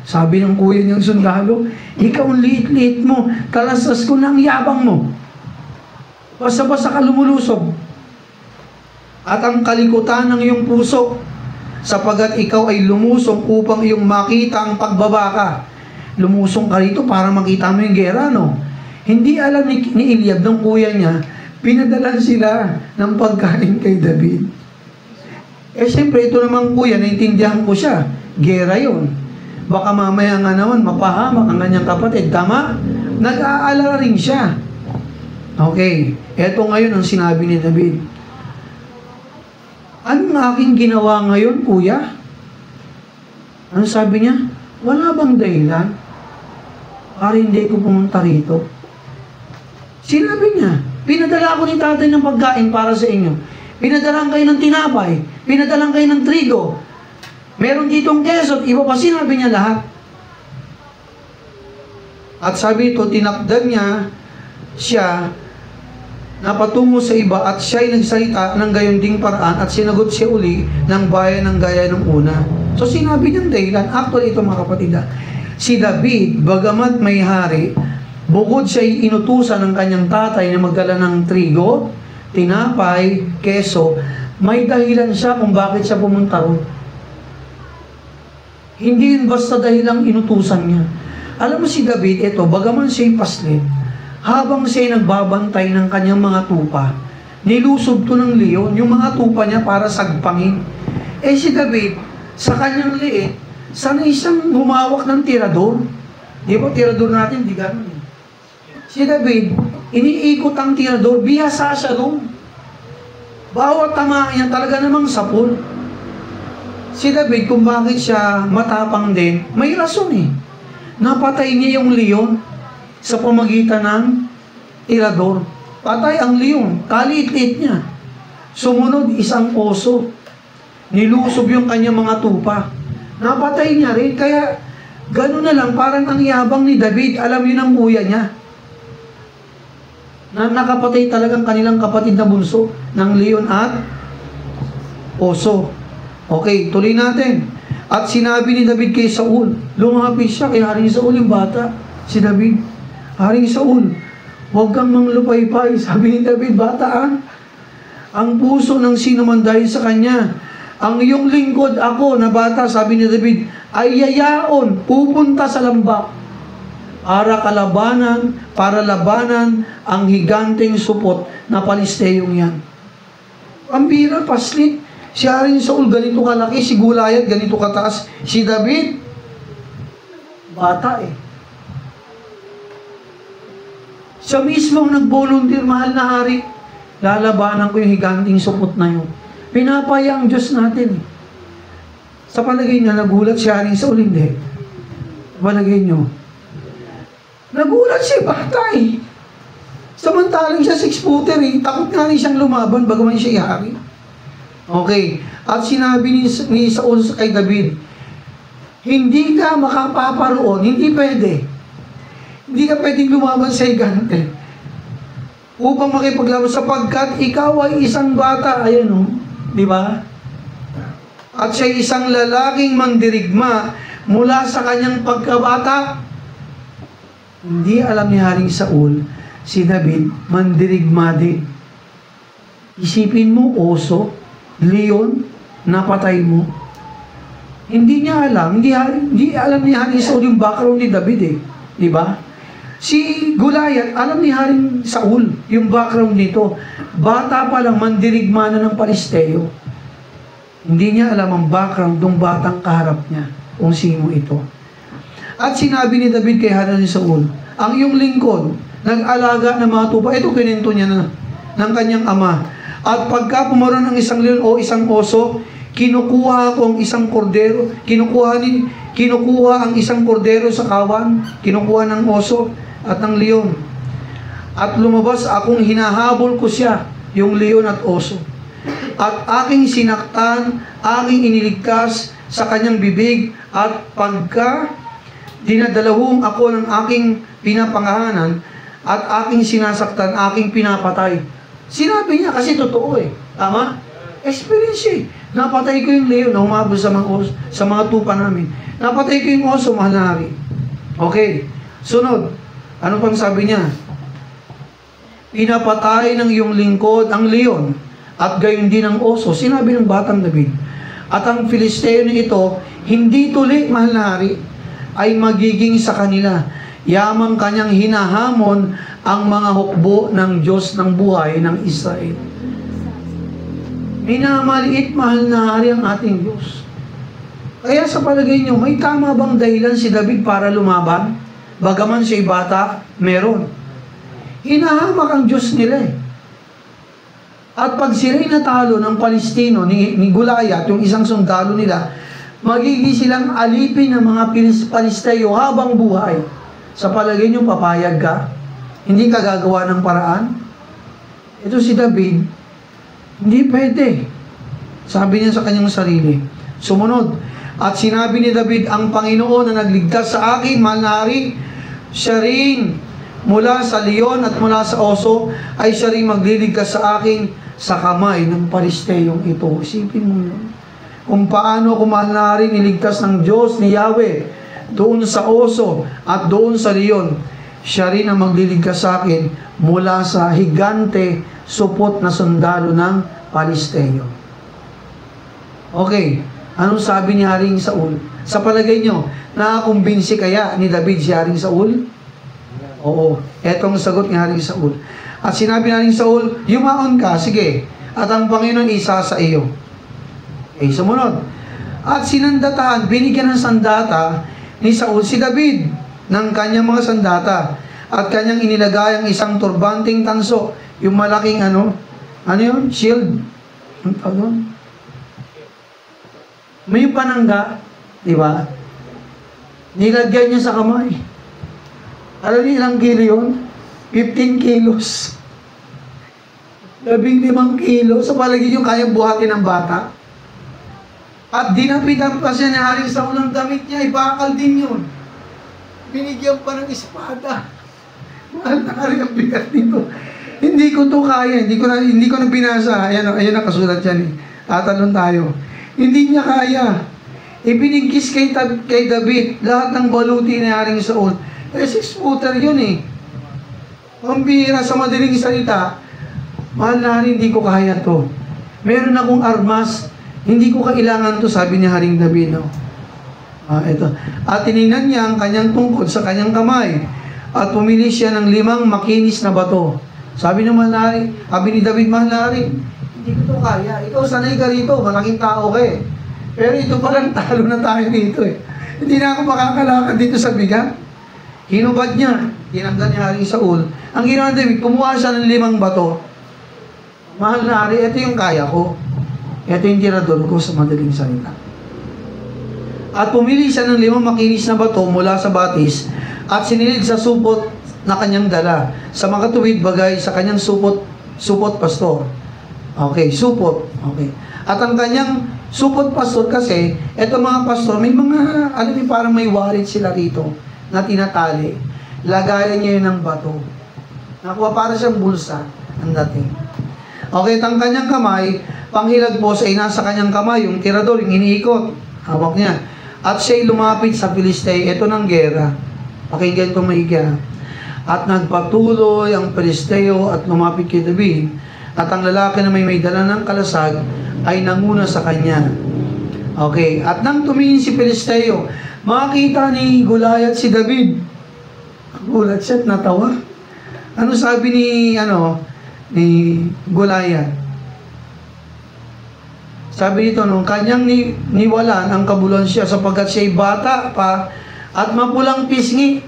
Sabi ng kuya niyang sundalo, ikaw ang liit-liit mo, talasas ko ng yabang mo. Basta-basta ka lumulusob. At ang kalikutan ng iyong puso, sapagat ikaw ay lumusong upang iyong makita ang pagbabaka. Lumusong ka rito para makita mo yung gera, no? Hindi alam ni Eliab ng kuya niya, pinadalan sila ng pagkain kay David. Siyempre, ito namang kuya, naintindihan ko siya, gera yon. Baka mamaya nga naman, mapahamak ang kanyang kapatid. Tama? Nag-aalala rin siya. Okay. Eto ngayon ang sinabi ni David. Anong aking ginawa ngayon, kuya? Ano sabi niya? Wala bang dahilan? Para hindi ko pumunta rito. Sinabi niya, pinadala ko ni tatay ng pagkain para sa inyo. Pinadalang kayo ng tinapay. Pinadalang kayo ng trigo. Meron ditong keso, iba pa, sinabi niya lahat. At sabi ito, tinakdan niya siya na patungo sa iba at siya'y nagsalita ng gayon ding paraan at sinagot siya uli ng bayan ng gaya ng una. So sinabi niyang dahilan, actually ito mga kapatid, si David, bagamat may hari, bukod siya'y inutusan ng kanyang tatay na magdala ng trigo, tinapay, keso, may dahilan siya kung bakit siya pumunta ron. Hindi yun basta dahilang inutusan niya. Alam mo si David, ito, bagaman siya'y paslit, habang siya'y nagbabantay ng kanyang mga tupa, nilusob to ng leon, yung mga tupa niya para sagpangin. Si David, sa kanyang liit, sanay siyang humawak ng tirador. Di ba, tirador natin, di gano'n. Si David, iniikot ang tirador, bihasa siya doon. Bawat tamaan niya talaga namang sapul. Si David, kung bakit siya matapang din, may rason eh. Napatay niya yung leon sa pamagitan ng tirador. Patay ang leon, kaliit-liit niya. Sumunod isang oso. Nilusob yung kanyang mga tupa. Napatay niya rin, kaya gano'n na lang, parang ang yabang ni David, alam yun ang kuya niya. Na nakapatay talagang kanilang kapatid na bunso ng leon at oso. Okay, tuloy natin. At sinabi ni David kay Saul, lumapit siya kay Haring Saul yung bata, si David. Haring Saul, huwag kang manglupaypay. Sabi ni David, bataan, ang puso ng sinuman dahil sa kanya. Ang iyong lingkod ako na bata, sabi ni David, ay yayaon, pupunta sa lambak. Para labanan ang higanteng supot na Palisteyong yan. Ang bira, paslit. Si Haring Saul, ganito kalaki. Si Gulayat, ganito kataas. Si David, bata eh. Siya mismo nag-volunteer, mahal na hari. Lalabanan ko yung higanting supot na yun. Pinapaya ang Diyos natin eh. Sa palagay niya, nagulat si Haring Saul, hindi. Sa palagay niyo, nagulat siya, bata eh. Samantalang siya 6-footer eh. Takot nga rin siyang lumaban, bagaman siya ihari. Okay. At sinabi ni Saul kay David, hindi ka makapaparoon, hindi pwede. Hindi ka pwedeng lumaban sa higante. Upang makipaglaban sapagkat ikaw ay isang bata. Ayan o. Di ba? At siya isang lalaking mandirigma mula sa kanyang pagkabata. Hindi alam ni Haring Saul, si David, mandirigma din. Isipin mo, oso, leon, napatay mo. Hindi niya alam, hindi alam ni Haring Saul yung background ni David eh. Di ba? Si Goliath, alam ni Haring Saul yung background nito. Bata pa lang, mandirigma na ng Palisteo. Hindi niya alam ang background ng batang kaharap niya, kung sino ito. At sinabi ni David kay Haring Saul, ang iyong lingkod, nag-alaga ng mga tupa. Ito kininto niya na ng kanyang ama. At pagka pumaroon ng isang leon o isang oso, kinukuha ko ang isang kordero, kinukuha ang isang kordero sa kawan, kinukuha ng oso at ng leon. At lumabas akong hinahabol ko siya, yung leon at oso. At aking sinaktan, aking iniligtas sa kanyang bibig, at pagka dinadalawong ako ng aking pinapangahanan, at aking sinasaktan, aking pinapatay. Sinabi niya kasi totoo eh. Tama? Experience eh. Napatay ko yung leon na humabol sa mga tupa namin. Napatay ko yung oso, mahal na hari. Okay. Sunod. Ano pang sabi niya? Pinapatay ng iyong lingkod ang leon at gayon din ang oso. Sinabi ng batang David. At ang Filisteo na ito, hindi tuli, mahal na hari, ay magiging sa kanila. Yamang kanyang hinahamon ang mga hukbo ng Diyos ng buhay ng Israel. Minamaliit, mahal na hari, ang ating Diyos. Kaya sa palagay nyo, may tama bang dahilan si David para lumaban? Bagaman siya'y bata, meron. Hinahamak ang Diyos nila eh. At pag sila'y natalo ng Palestino, ni Goliath, yung isang sundalo nila, magiging silang alipin ng mga Palisteo habang buhay. Sa palagay nyo, papayag ka? Hindi ka gagawa ng paraan? Ito si David, hindi pwede. Sabi niya sa kanyang sarili. Sumunod. At sinabi ni David, ang Panginoon na nagligtas sa akin, mahal na hari, siya rin mula sa leon at mula sa oso, ay siya rin magliligtas sa akin sa kamay ng Palisteyong ito. Isipin mo yun. Kung paano ko, mahal na hari, niligtas ng Diyos ni Yahweh doon sa oso at doon sa leon. Siya rin ang magliligtas sa akin mula sa higante, supot na sundalo ng Palisteo. Okay, anong sabi ni Haring Saul? Sa palagay nyo, nakakumbinsi kaya ni David si Haring Saul? Oo, etong sagot ni Haring Saul. At sinabi ni Haring Saul, yumaon ka, sige, at ang Panginoon isa sa iyo. Okay, sumunod. At sinandatahan, binigyan ng sandata ni Saul si David ng kanyang mga sandata, at kanyang inilagay ang isang turbanting tanso, yung malaking ano yun? Shield. Ang tawag? May panangga, di ba? Nilagyan niya sa kamay. Alam niyo ilang kilo yun? 15 kilos. 15 kilo. Sa palagay niyo, kaya buhatin ng bata. At dinapitan pa siya ni Haring Saul ng damit niya, ibakal din yun. Binigyan pa ng espada. Mahal na hari ang bigat nito. Hindi ko to kaya, hindi ko na binasa. Ayan nakasulat yan eh. Tatalon tayo. Hindi niya kaya. Ibinigkis kay David lahat ng baluti ni Haring Saul. 6-footer yun eh. Pambihira sa madaling salita, mahal na hari, hindi ko kaya to. Meron akong armas, hindi ko kailangan to, sabi ni Haring David. No? Ito. At tinignan niya ang kanyang tungkod sa kanyang kamay at pumili siya ng 5 makinis na bato. Sabi ng mahal na hari, sabi ni David, mahal na hari, hindi ko to kaya. Ikaw sanay ka rito, malaking tao ka eh. Pero ito parang talo na tayo dito eh. Hindi na ako makakalakad dito sa bigat. Hinubad niya, tinanggal ni Haring Saul. Ang ginawa ni David, kumuha siya ng 5 bato. Mahal na hari, ito yung kaya ko. Ito yung tirador ko sa madaling salita. At pumili siya ng 5 makinis na bato mula sa batis at sinilid sa supot na kanyang dala. Sa makatuwid bagay sa kanyang supot pastor. Okay, supot. Okay. At ang kanyang supot pastor kasi, eto mga pastor, may mga, alam niyo, parang may wallet sila rito na tinatali. Lagayan niya yun ng bato. Nakuha para siyang bulsa ang dating. Okay, at ang kanyang kamay, panghilagpos ay nasa kanyang kamay, yung tirador, yung iniikot. Hawak niya. At siya'y lumapit sa Filisteo. Ito ng gera. Pakinggan kong maigya. At nagpatuloy ang Filisteo at lumapit kay David. At ang lalaki na may dala ng kalasag ay nanguna sa kanya. Okay, at nang tumingin si Filisteo, makita ni Goliath si David. Gulat siya at natawa. Ano sabi ni Goliath? Sabi dito, nung kanyang niwalan ang kabuluhan siya sapagkat siya'y bata pa at mapulang pisngi.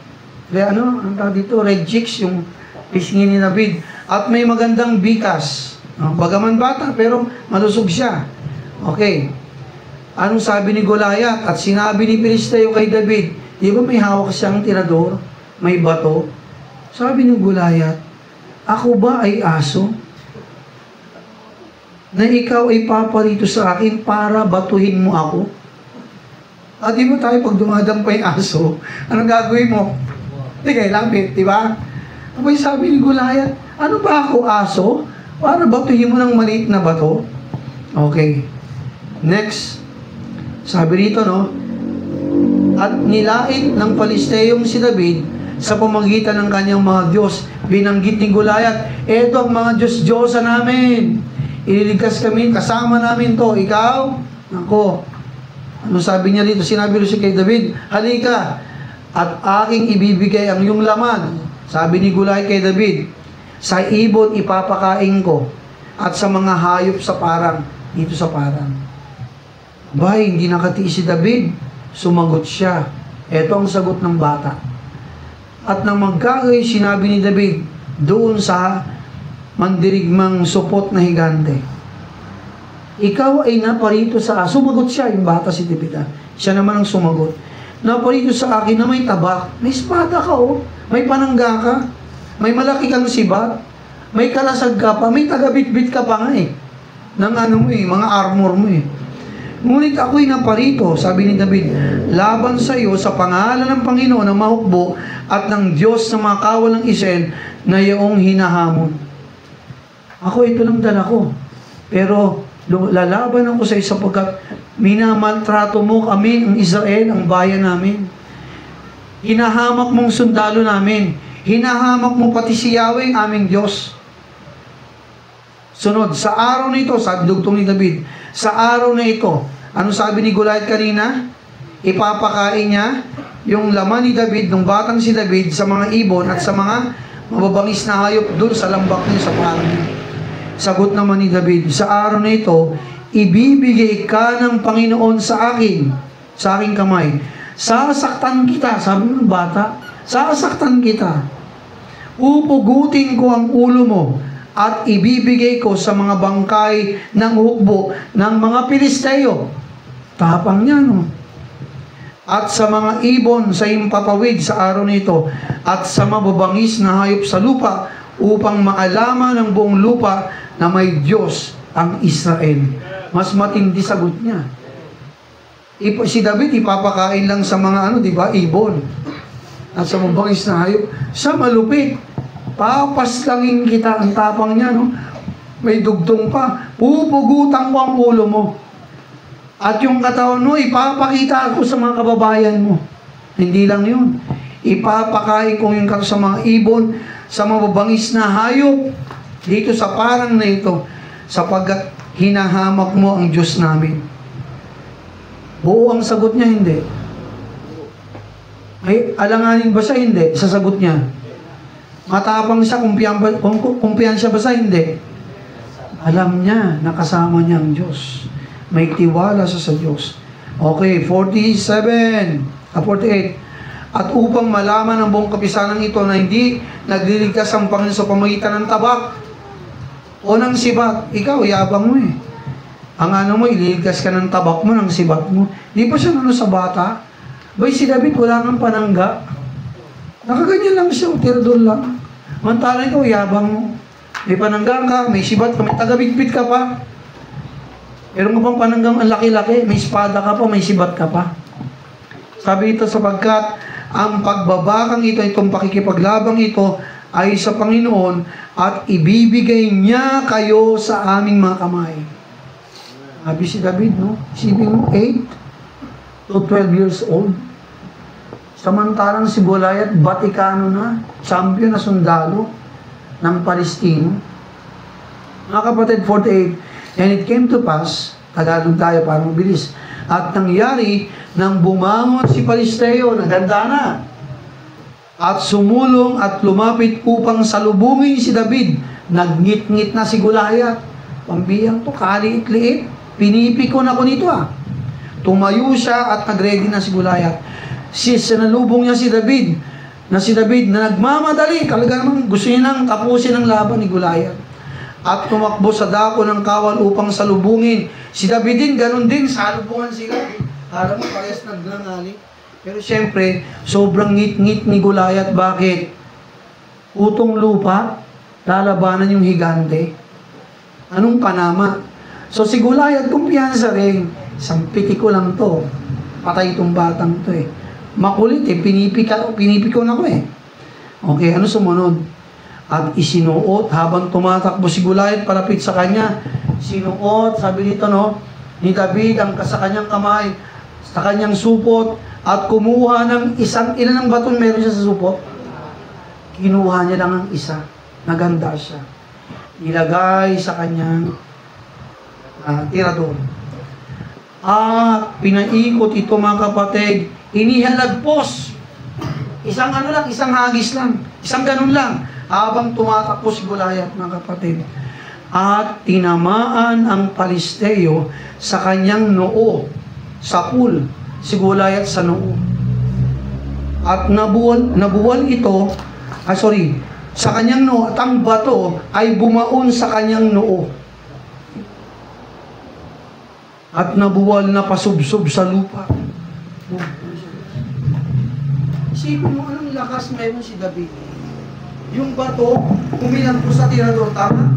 Kaya ang tawag dito, red chicks, yung pisngi ni David. At may magandang bikas. Bagaman bata, pero malusog siya. Okay. Anong sabi ni Goliath? At sinabi ni Filisteo kay David, di ba may hawak siyang tirador? May bato? Sabi ni Goliath, ako ba ay aso? Na ikaw ay paparito sa akin para batuhin mo ako? At di ba tayo pag dumadampa yung aso, anong gagawin mo? Di kaya lapit, di ba? Abay sabi ni Goliath, ano ba ako aso? Para batuhin mo ng maliit na bato? Okay. Next. Sabi rito, at nilait ng Palisteyong si David sa pamagitan ng kanyang mga Diyos. Binanggit ni Goliath, eto ang mga Diyos-Diyosa namin. Ililigtas kami, kasama namin to. Ikaw? Ako. Ano sabi niya dito? Sinabi rin siya kay David, halika, at aking ibibigay ang iyong laman. Sabi ni Goliath kay David, sa ibon ipapakain ko, at sa mga hayop sa parang, dito sa parang. Bay, hindi nakatiis si David. Sumagot siya. Ito ang sagot ng bata. At nang magkagay, sinabi ni David, doon sa mandirigmang supot na higante, ikaw ay naparito sa akin. Sumagot siya, yung bata si David. Siya naman ang sumagot. Naparito sa akin na may tabak. May espada ka, may panangga ka. May malaki kang sibat. May kalasag ka pa. May tagabitbit ka pa nga ng mga armor mo Ngunit ako'y naparito, sabi ni David, laban sa iyo sa pangalan ng Panginoon na mahukbo at ng Diyos na mga kawalang Israel na iyong hinahamon. Ako, ito lang dala ko. Pero lalaban ako sa iyo sapagkat minamaltrato mo kami, ang Israel, ang bayan namin. Hinahamak mong sundalo namin. Hinahamak mo pati si Yahweh, aming Diyos. Sunod, sa araw na ito, sabi dugtong ni David, sa araw na ito, ano sabi ni Goliath kanina? Ipapakain niya yung laman ni David, nung batang si David, sa mga ibon at sa mga mababangis na hayop doon sa lambak niya sa parang niya. Sagot naman ni David, sa araw na ito, ibibigay ka ng Panginoon sa aking kamay. Sasaktan kita, sabi ng bata, sasaktan kita. Upugutin ko ang ulo mo at ibibigay ko sa mga bangkay ng hukbo ng mga Pilisteo. Tapang niya, At sa mga ibon sa impapawid sa araw nito, at sa mababangis na hayop sa lupa, upang maalaman ng buong lupa na may Diyos ang Israel. Mas matindi sagot niya. Si David, ipapakain lang sa mga ibon. At sa mababangis na hayop, sa malupit. Papaslangin kita, ang tapang niya, May dugtong pa. Pupugutan ko ang ulo mo. At yung katawan mo, ipapakita ko sa mga kababayan mo. Hindi lang yun. Ipapakain ko yung katawan sa mga ibon, sa mababangis na hayop, dito sa parang na ito, sapagkat hinahamak mo ang Diyos namin. Buo ang sagot niya, hindi. Ay, alanganin ba siya? Hindi. Sa sagot niya. Matapang siya, kumpiyansya ba sa hindi? Alam niya, nakasama niya ang Diyos. May tiwala sa Diyos. Okay, 48. At upang malaman ng buong kapisanan ito na hindi nagliligtas ang Panginoon sa pamagitan ng tabak o ng sibat. Ikaw, yabang mo Ang mo, ililigtas ka ng tabak mo, ng sibat mo. Di pa siya sa bata? Bay, si David, wala nang panangga. Nakaganyan lang siya, tirador lang. Mantala ikaw, yabang mo. May pananggang ka, may sibat ka, may tagabitbit ka pa. Meron mo bang pananggang ang laki-laki? May espada ka pa, may sibat ka pa. Sabi ito, sapagkat ang pagbabakang ito, itong pakikipaglabang ito, ay sa Panginoon at ibibigay niya kayo sa aming mga kamay. Sabi si David, isipin mo, 8 to 12 years old. Samantalang si Goliath, Batikano na, champion na sundalo ng Palestino. Mga kapatid, 48, And it came to pass, Tagalog tayo para mabilis, at nangyari nang bumangon si Palisteo, naganda na, at sumulong at lumapit upang salubungin si David, nagnit-ngit na si Goliath. Pambiyang to, kaliit-liit, pinipikon ako nito Tumayo siya at nag-ready na si Goliath. Sinalubong niya si David, na nagmamadali, talaga naman gusto niya nang tapusin ang laban ni Goliath. At tumakbo sa dako ng kawal upang salubungin. Si David din, ganun din, salubungan sila. Alam mo, parehas nagnangali. Pero siyempre, sobrang ngit-ngit ni Goliath. Bakit? Utong lupa, lalabanan yung higante. Anong panama? So si Goliath, kumpiyansa rin. Sampiti ko lang to. Patay itong batang to Makulit pinipikon ako Okay, ano sumunod? At isinuot habang tumatakbo si Goliath palapit sa kanya. Sinuot, sabi dito ni David ang sa kanyang kamay, sa kanyang supot, at kumuha ng ilan ng baton meron siya sa supot? Kinuha niya lang ang isa. Naganda siya. Nilagay sa kanyang tirador. Pinaikot ito mga kapatid. Inihalagpos. Isang hagis lang. Isang ganun lang. Habang tumatakbo si Goliath mga kapatid. At tinamaan ang Palisteo sa kanyang noo. Sa pool. Si Goliath sa noo. At nabuwal ito. Sa kanyang noo. At ang bato ay bumaon sa kanyang noo. At nabuwal na pasubsob sa lupa. Isipin mo anong lakas meron si David. Yung bato, umilang po sa tirador, tama?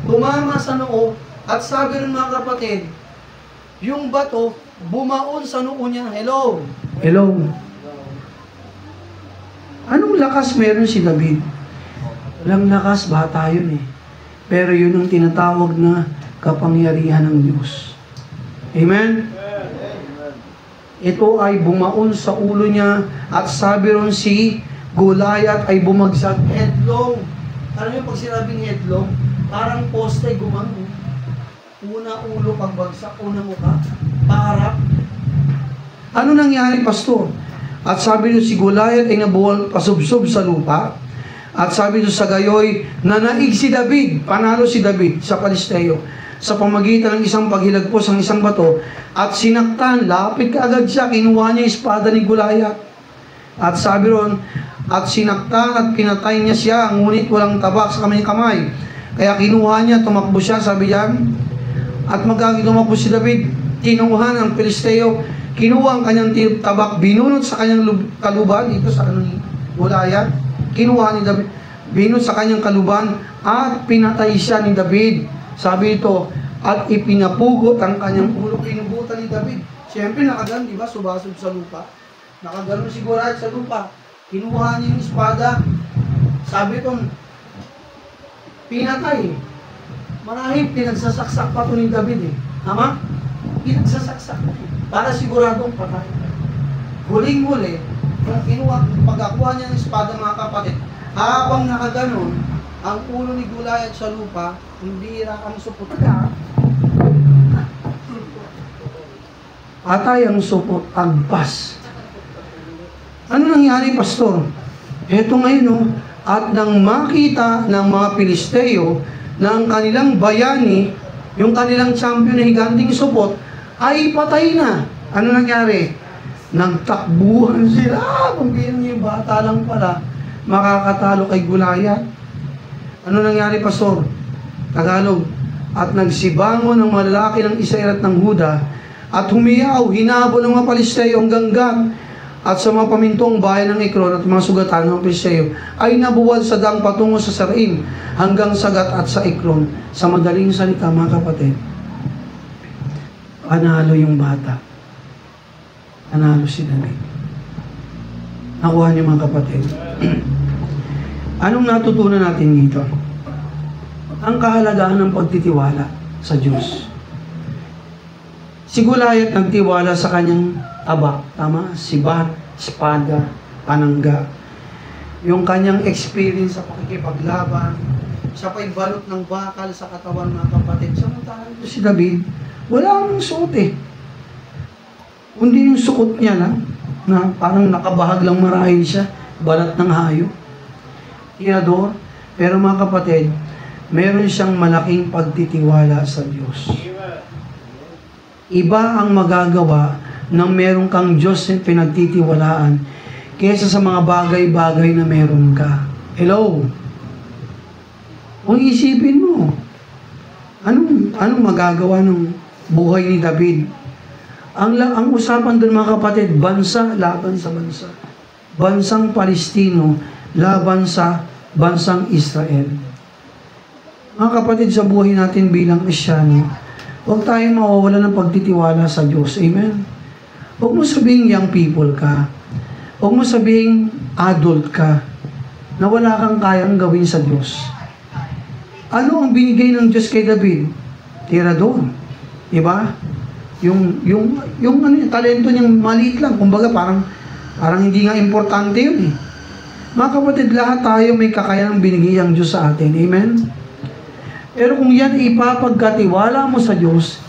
Tumama sa noo, at sabi ng mga kapatid, yung bato, bumaon sa noo niya. Hello? Anong lakas meron si David? Walang lakas, bata yun Pero yun ang tinatawag na kapangyarihan ng Diyos. Amen? Ito ay bumaon sa ulo niya at sabi ron si Goliath ay bumagsak headlong. Alam niyo pag sinabing headlong, parang poste gumano. Una ulo pagbagsak, una mukha, parap. Ano nangyari, pastor? At sabi niyo si Goliath ay nabuwal pasubsob sa lupa. At sabi niyo sa gayoy, nanaig si David, panalo si David sa Palisteo sa pamagitan ng isang paghilagpos ng isang bato at sinaktan, lapit kaagad siya, kinuha niya yung espada ni Goliath. At sabi ron, at sinaktan at pinatay niya siya, ngunit walang tabak sa kanyang kamay. Kaya kinuha niya, tumakbo siya, sabi diyan. At magkagi tumakbo si David, kinuha ng Pilisteo, kinuha ang kanyang tabak, binunot sa kanyang kaluban, ito sa ni Goliath, kinuha ni David, binunot sa kanyang kaluban, at pinatay siya ni David. Sabi ito, at ipinapugot ang kanyang ulo, pinubutan ni David. Siyempre, nakaganon, di ba? Subasog sa lupa. Nakaganon si Goliath sa lupa. Kinuha niya yung espada. Sabi ito, pinatay. Marahil, pinagsasaksak pa ito ni David Tama? Pinagsasaksak. Para siguradong patay. Huling-huli, pagkakuha niya ng espada, mga kapatid, habang nakaganon, ang ulo ni Goliath sa lupa, hindi ang supot ka. Patay ang supot, agpas. Ano nangyari, pastor? Eto ngayon, at nang makita ng mga Pilisteo na ang kanilang bayani, yung kanilang champion na higanting supot, ay patay na. Ano nangyari? Nagtakbuhan sila. Kung ganyan yung bata lang pala, makakatalo kay Goliath. Ano nangyari, pastor? Tagalog. At nagsibangon ng malalaki ng Israel at ng Huda at humiyaw, hinabol ng mga Palisteo hanggang Gat at sa mga pamintong bayan ng Ekron at mga sugatan ng Palisteo ay nabuwal sa dang patungo sa Sarim hanggang sa Gat at sa Ekron. Sa madaling salita, mga kapatid, panalo yung bata. Panalo si David. Nakuha niyo, mga kapatid. Anong natutunan natin dito? Ang kahalagahan ng pagtitiwala sa Diyos. Si Goliath nagtiwala sa kanyang tabak, tama? Sibat, espada, panangga. Yung kanyang experience sa pakikipaglaban, Siya pa'y balot ng bakal sa katawan, mga kapatid. Samantalang ito si David, wala nang suot eh. Kundi yung suot niya lang, na parang nakabahag lang marahil siya, balat ng hayop. Tirador, pero mga kapatid, meron siyang malaking pagtitiwala sa Diyos. Iba ang magagawa nang meron kang Diyos na pinagtitiwalaan kaysa sa mga bagay-bagay na meron ka. Hello? Kung isipin mo, anong magagawa ng buhay ni David? Ang usapan doon mga kapatid, bansa laban sa bansa. Bansang Palestino laban sa bansang Israel. Mga kapatid, sa buhay natin bilang Kristyano, huwag tayong mawawala ng pagtitiwala sa Diyos. Amen? Huwag mo sabihing young people ka. Huwag mo sabihing adult ka na wala kang kayang gawin sa Diyos. Ano ang binigay ng Diyos kay David? Tirador. Diba? Yung talento niyang maliit lang. Kumbaga parang hindi nga importante yun eh. Mga kapatid, lahat tayo may kakayanang binigay ang Diyos sa atin. Amen? Pero kung yan ipapagkatiwala mo sa Diyos,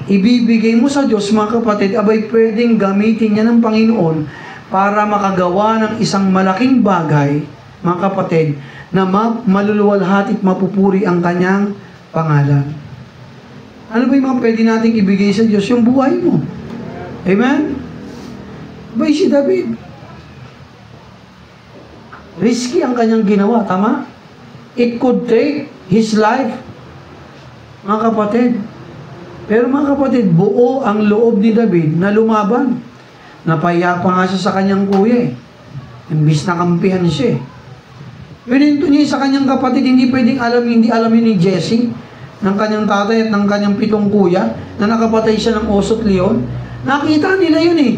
ibibigay mo sa Diyos, mga kapatid, abay pwedeng gamitin niya ng Panginoon para makagawa ng isang malaking bagay, mga kapatid, na maluluwalhati at mapupuri ang kanyang pangalan. Ano ba yung mga pwede nating ibigay sa Diyos? Yung buhay mo. Amen? Abay si David, risky ang kanyang ginawa, tama? It could take his life, mga kapatid. Pero mga kapatid, buo ang loob ni David na lumaban. Napahiya pa nga siya sa kanyang kuya eh. Imbis na kampihan siya eh. Pininto niya sa kanyang kapatid, hindi alamin ni Jesse, ng kanyang tatay at ng kanyang 7 kuya, na nakapatay siya ng oso at leon. Nakita nila yun eh.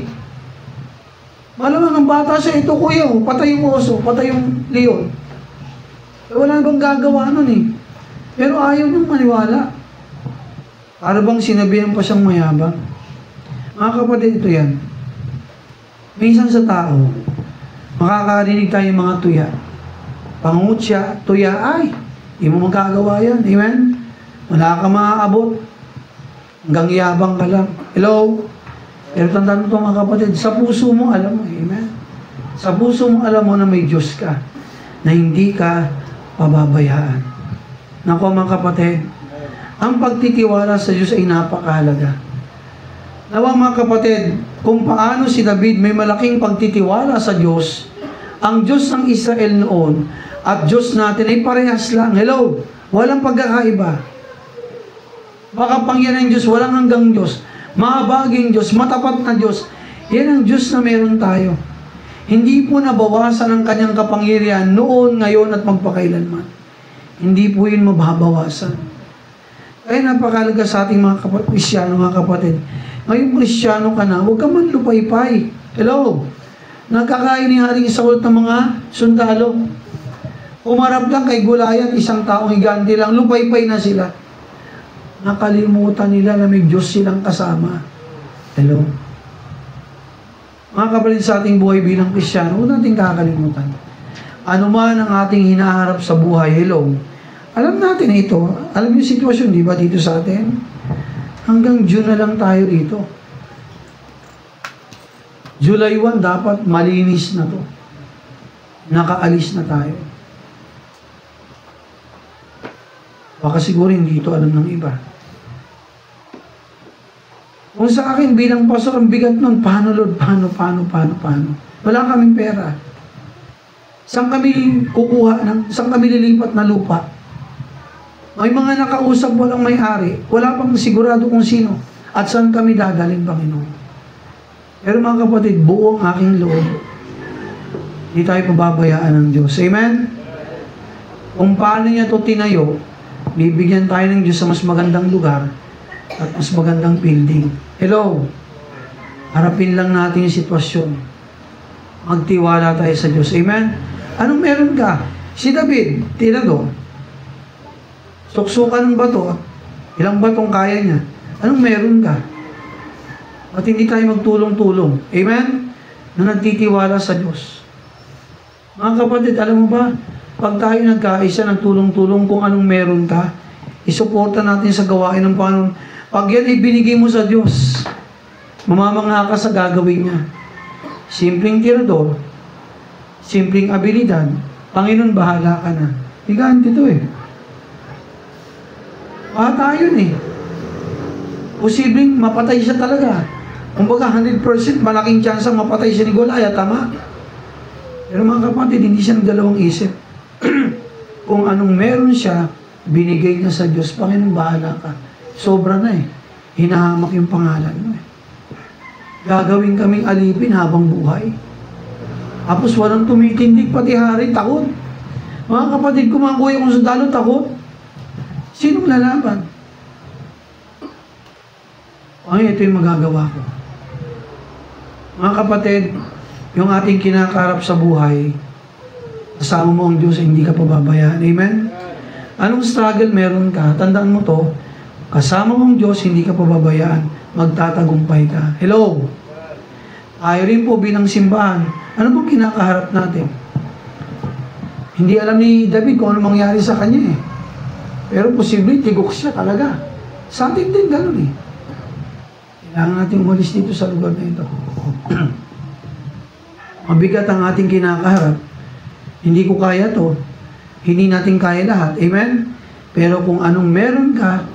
Malamang ng bata siya, ito kuya, patay yung oso, patay yung leon. Wala bang gagawa nun eh. Pero ayaw niyang maniwala. Para bang sinabihan pa siyang mayabang? Mga kapatid, ito yan. Minsan sa tao, makakarinig tayo ng mga tuya. Pangutya, tuya, ay, di mo magagawa yan. Amen? Wala ka maaabot. Hanggang yabang ka lang. Hello? Pero tandaan mo ito mga kapatid, sa puso mo, alam mo, amen? Sa puso mo, alam mo na may Diyos ka, na hindi ka pababayaan. Naku mga kapatid, ang pagtitiwala sa Diyos ay napakahalaga. Nawa mga kapatid, kung paano si David may malaking pagtitiwala sa Diyos, ang Diyos ng Israel noon at Diyos natin ay parehas lang. Hello? Walang pagkakaiba. Makapangyarihan ng Diyos, walang hanggang Diyos. Mahabaging Diyos, matapat na Diyos. Yan ang Diyos na meron tayo. Hindi po nabawasan ang kanyang kapangyarihan noon, ngayon at magpakailanman. Hindi po yun mababawasan. Kaya napakalaga sa ating mga Kristyano, mga kapatid. Ngayon Kristyano ka na, huwag ka man lupaypay. Hello? Nagkakain ni Haring Saul ng mga sundalo. Umarap lang kay Goliath, isang taong higante lang, lupaypay na sila. Nakalimutan nila na may Diyos silang kasama. Hello? Mga kapatid, sa ating buhay bilang Kristyano, huwag natin kakalimutan. Ano man ang ating hinaharap sa buhay, hello? Alam natin ito. Alam niyo yung sitwasyon, di ba, dito sa atin? Hanggang June na lang tayo dito. July 1, dapat malinis na to. Nakaalis na tayo. Baka siguro hindi ito alam ng iba. Kung sa akin, bilang pastor, ang bigat nun, paano Lord, paano? Wala kaming pera. Saan kami saan kami lilipat na lupa? May mga nakausap, walang may-ari. Wala pang sigurado kung sino. At saan kami dadaling, Panginoon? Pero mga kapatid, buo ang aking loob. Hindi tayo pababayaan ng Diyos. Amen? Kung paano niya ito tinayo, bibigyan tayo ng Diyos sa mas magandang lugar at mas magandang building. Hello? Harapin lang natin yung sitwasyon. Magtiwala tayo sa Diyos. Amen? Anong meron ka? Si David, tinado. Suksukan ng bato. Ilang batong kaya niya? Anong meron ka? At hindi tayo magtulong-tulong. Amen? Na nagtitiwala sa Diyos. Mga kapatid, alam mo ba? Pag tayo nagkaisa, nagtulong-tulong kung anong meron ka, isuporta natin sa gawain ng Panginoon. Pag yan ibinigay mo sa Diyos, mamamangha ka sa gagawin niya. Simpleng tirador, simpleng abilidad, Panginoon, bahala ka na. Higante ito eh. Bata yun eh. Posibleng mapatay siya talaga. Kumbaga 100% malaking chance ang mapatay siya ni Goliath, tama? Pero mga kapatid, hindi siya nagdalawang isip. Kung anong meron siya, binigay niya sa Diyos. Panginoon, bahala ka. Sobra na eh. Hinahamak yung pangalan mo eh. Gagawin kaming alipin habang buhay. Tapos walang tumitindig, pati hari, takot. Mga kapatid, kumakuya kung sundalo, takot. Sinong lalaban? Ay, ito yung magagawa ko. Mga kapatid, yung ating kinakarap sa buhay, kasama mo ang Diyos, hindi ka pababayaan. Amen? Anong struggle meron ka? Tandaan mo to, kasama mo ang Diyos, hindi ka pababayaan. Magtatagumpay ka. Hello? Tayo rin po bilang simbahan. Ano bang kinakaharap natin? Hindi alam ni David kung ano mangyari sa kanya eh. Pero posible, tigok siya talaga. Sa atin din gano'n eh. Kailangan natin umalis dito sa lugar na ito. Mabigat ang ating kinakaharap. Hindi ko kaya to. Hindi natin kaya lahat. Amen? Pero kung anong meron ka,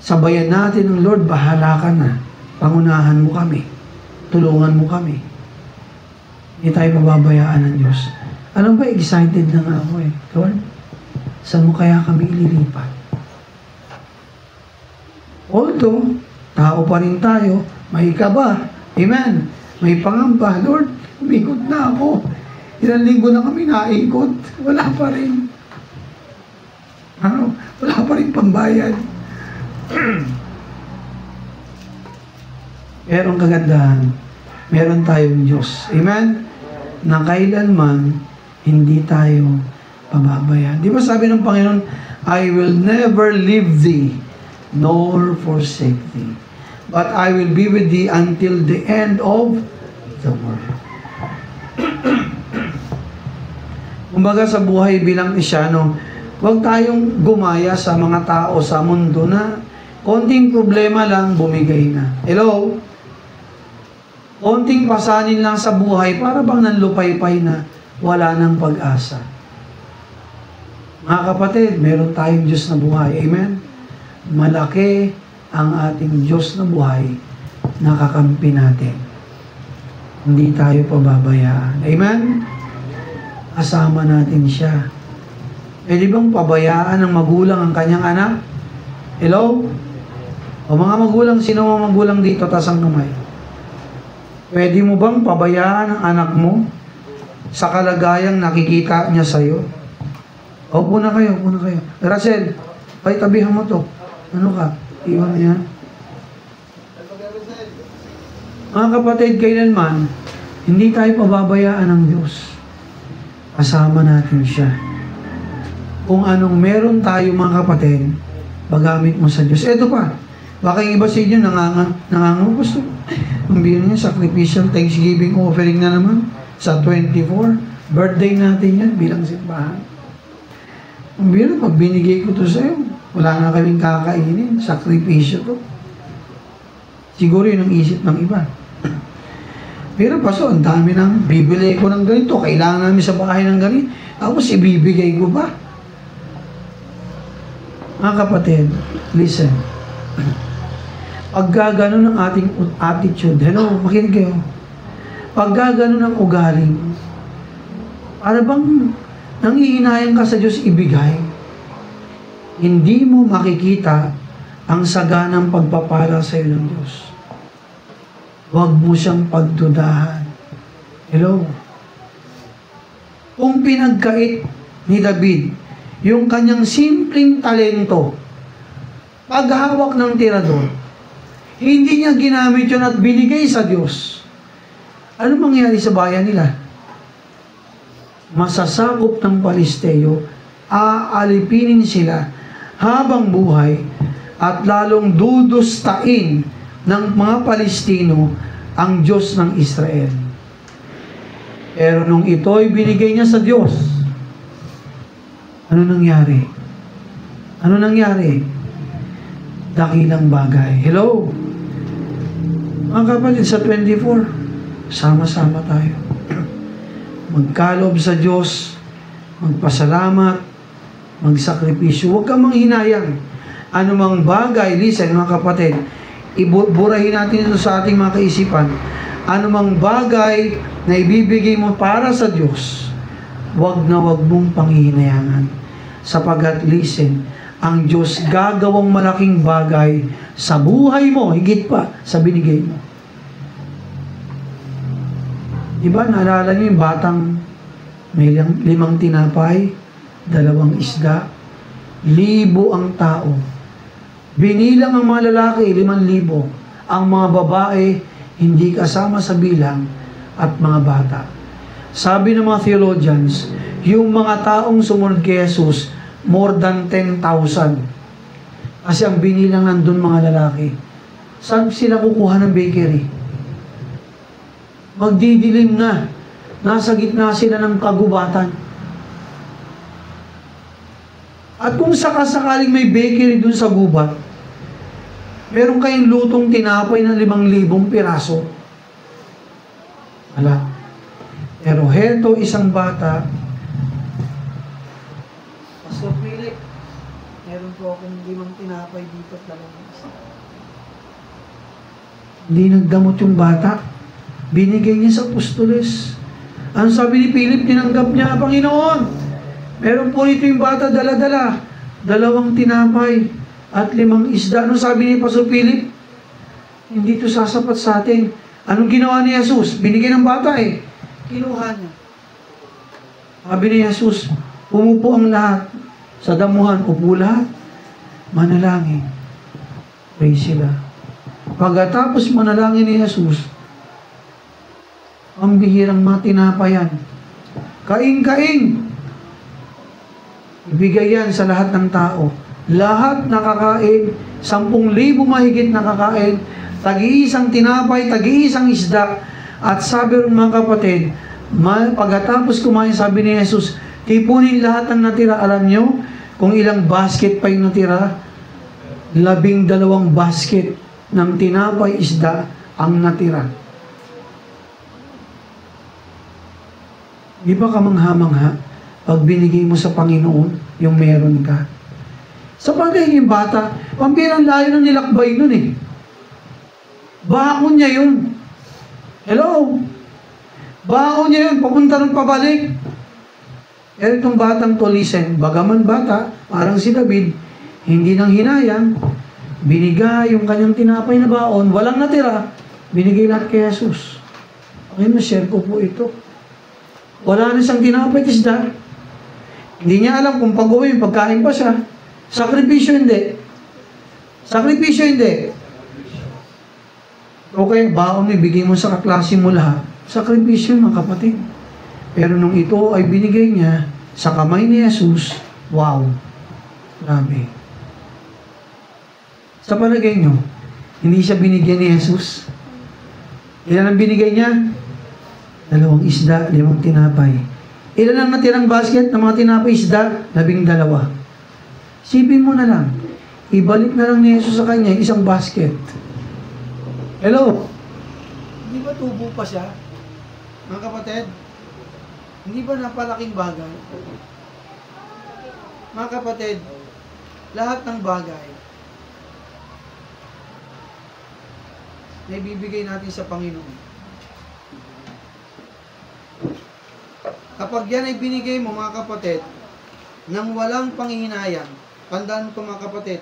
sabayan natin ng Lord, bahala ka na. Pangunahan mo kami. Tulungan mo kami. Hindi tayo pababayaan ng Diyos. Alam ba, excited na nga ako eh. Lord, saan mo kaya kami ililipat? Although, tao pa rin tayo, may kaba. Amen? May pangamba. Lord, umikot na ako. Ilang linggo na kami naikot. Wala pa rin. Ano? Wala pa rin pambayad. Pero ang kagandahan, meron tayong Diyos. Amen? Na kailanman, hindi tayo pababayaan. Di ba sabi ng Panginoon, I will never leave thee, nor forsake thee. But I will be with thee until the end of the world. Kumbaga sa buhay bilang Kristyano, huwag tayong gumaya sa mga tao sa mundo na konting problema lang, bumigay na. Hello? Konting pasanin lang sa buhay, para bang nanlupay-pay na, wala nang pag-asa. Mga kapatid, meron tayong Diyos na buhay. Amen? Malaki ang ating Diyos na buhay na kakampi natin. Hindi tayo pababayaan. Amen? Kasama natin siya. Pwede bang pabayaan ng magulang ang kanyang anak? Hello? O mga magulang, sino mga magulang dito? Taas ang kamay. Pwede mo bang pabayaan ang anak mo sa kalagayang nakikita niya sa'yo? Upo na kayo, upo na kayo. Russell, tabihan mo to. Ano ka? Iwan niya. Mga kapatid, kailanman, hindi tayo pababayaan ng Diyos. Kasama natin siya. Kung anong meron tayo mga kapatid, magamit mo sa Diyos. Ito pa, baka yung iba sa inyo gusto. Ang biro niya, sacrificial Thanksgiving offering na naman sa 24. Birthday natin yan bilang simbahan. Ang biro, pag binigay ko to sa'yo, wala na kaming kakainin. Sakripisyo to. Siguro yun ang isip ng iba. Pero paso, ang dami nang bibili ko ng ganito. Kailangan namin sa bahay ng ganito. Tapos ibibigay ko ba? Mga kapatid, listen. Pag gagano ng ating attitude, hello, makinig kayo. Pag gagano ng ugaling, para bang nangihinayang ka sa Diyos ibigay, hindi mo makikita ang saganang pagpapala sa iyo ng Diyos. Huwag mo siyang pagdudahan. Hello? Kung pinagkait ni David yung kanyang simpleng talento, paghawak ng tirador, hindi niya ginamit yun at binigay sa Diyos. Ano mangyari sa bayan nila? Masasakop ng Palisteo, aalipinin sila habang buhay at lalong dudustain ng mga Palestino ang Diyos ng Israel. Pero nung ito'y binigay niya sa Diyos, Ano nangyari? Ano nangyari? Dakilang bagay. Hello? Mga kapatid, sa 24, sama-sama tayo. Magkaloob sa Diyos, magpasalamat, magsakripisyo. Huwag kang manghinayang. Anumang bagay, listen mga kapatid, iburahin natin ito sa ating mga kaisipan. Anumang bagay na ibibigay mo para sa Diyos, huwag na huwag mong panghihinayangan. Sapagat, listen, ang Diyos gagawang malaking bagay sa buhay mo, higit pa sa binigay mo. Diba, naalala niyo yung batang may 5 tinapay, 2 isda, 1,000 ang tao. Binilang ang mga lalaki, 5,000. Ang mga babae, hindi kasama sa bilang, at mga bata. Sabi ng mga theologians, yung mga taong sumunod kay Jesus, more than 10,000. Kasi ang binilang nandun mga lalaki. Saan sila kukuha ng bakery? Magdidilim na. Nasa gitna sila ng kagubatan. At kung sakasakaling may bakery dun sa gubat, meron kayong lutong tinapay ng 5,000 piraso. Wala. Pero heto isang bata, Pastor Philip, meron po akong 5 tinapay dito at 2 isda. Hindi nagdamot yung bata. Binigay niya sa apostoles. Ang sabi ni Philip, tinanggap niya, Panginoon, meron po nito yung bata, dala-dala, 2 tinapay at 5 isda. Ano sabi ni Pastor Philip? Hindi ito sasapat sa atin. Anong ginawa ni Jesus? Binigay ng bata eh. Kinuha niya. Sabi ni Jesus, umupo ang lahat. Sa damuhan, upo lahat. Manalangin. Pray sila. Pagkatapos manalangin ni Jesus, ang bihirang mga tinapayan. Kain-kain. Ibigay yan sa lahat ng tao. Lahat nakakain, 10,000 mahigit nakakain, tag-iisang tinapay, tag-iisang isda. At sabi rin mga kapatid, pagkatapos kumain, sabi ni Jesus, tipunin lahat ng natira. Alam nyo kung ilang basket pa yung natira? 12 basket ng tinapay isda ang natira. Di ba kamangha-mangha pag binigay mo sa Panginoon yung meron ka? Sa bagay yung bata, pampirang layo ng nilakbay nun eh. Baon niya yun. Hello? Baon niya yun, papunta rin pabalik. Pero itong batang to, listen, bagaman bata, parang si David, hindi nang hinayang, binigay yung kanyang tinapay na baon, walang natira, binigay lahat kay Jesus. Okay, na-share ko po ito. Wala na siyang tinapay isda. Hindi niya alam kung pag-uwi, pagkain pa siya. Sakripisyo hindi. Sakripisyo hindi. Okay, baon mo, ibigay mo sa kaklase mo lahat. Sakripisyo mga kapatid. Pero nung ito ay binigay niya sa kamay ni Jesus, wow. Grabe. Sa palagay nyo, hindi siya binigyan ni Jesus. Ilan ang binigay niya? 2 isda, 5 tinapay. Ilan ang natirang basket ng mga tinapay isda? 12. Sipin mo na lang. Ibalik na lang ni Jesus sa kanya 1 basket. Hello? Hindi ba tubo pa siya? Mga kapatid? Hindi ba napalaking bagay? Mga kapatid, lahat ng bagay na ibibigay natin sa Panginoon. Kapag yan ay binigay mo mga kapatid, nang walang panghihinayang, tandaan ko mga kapatid,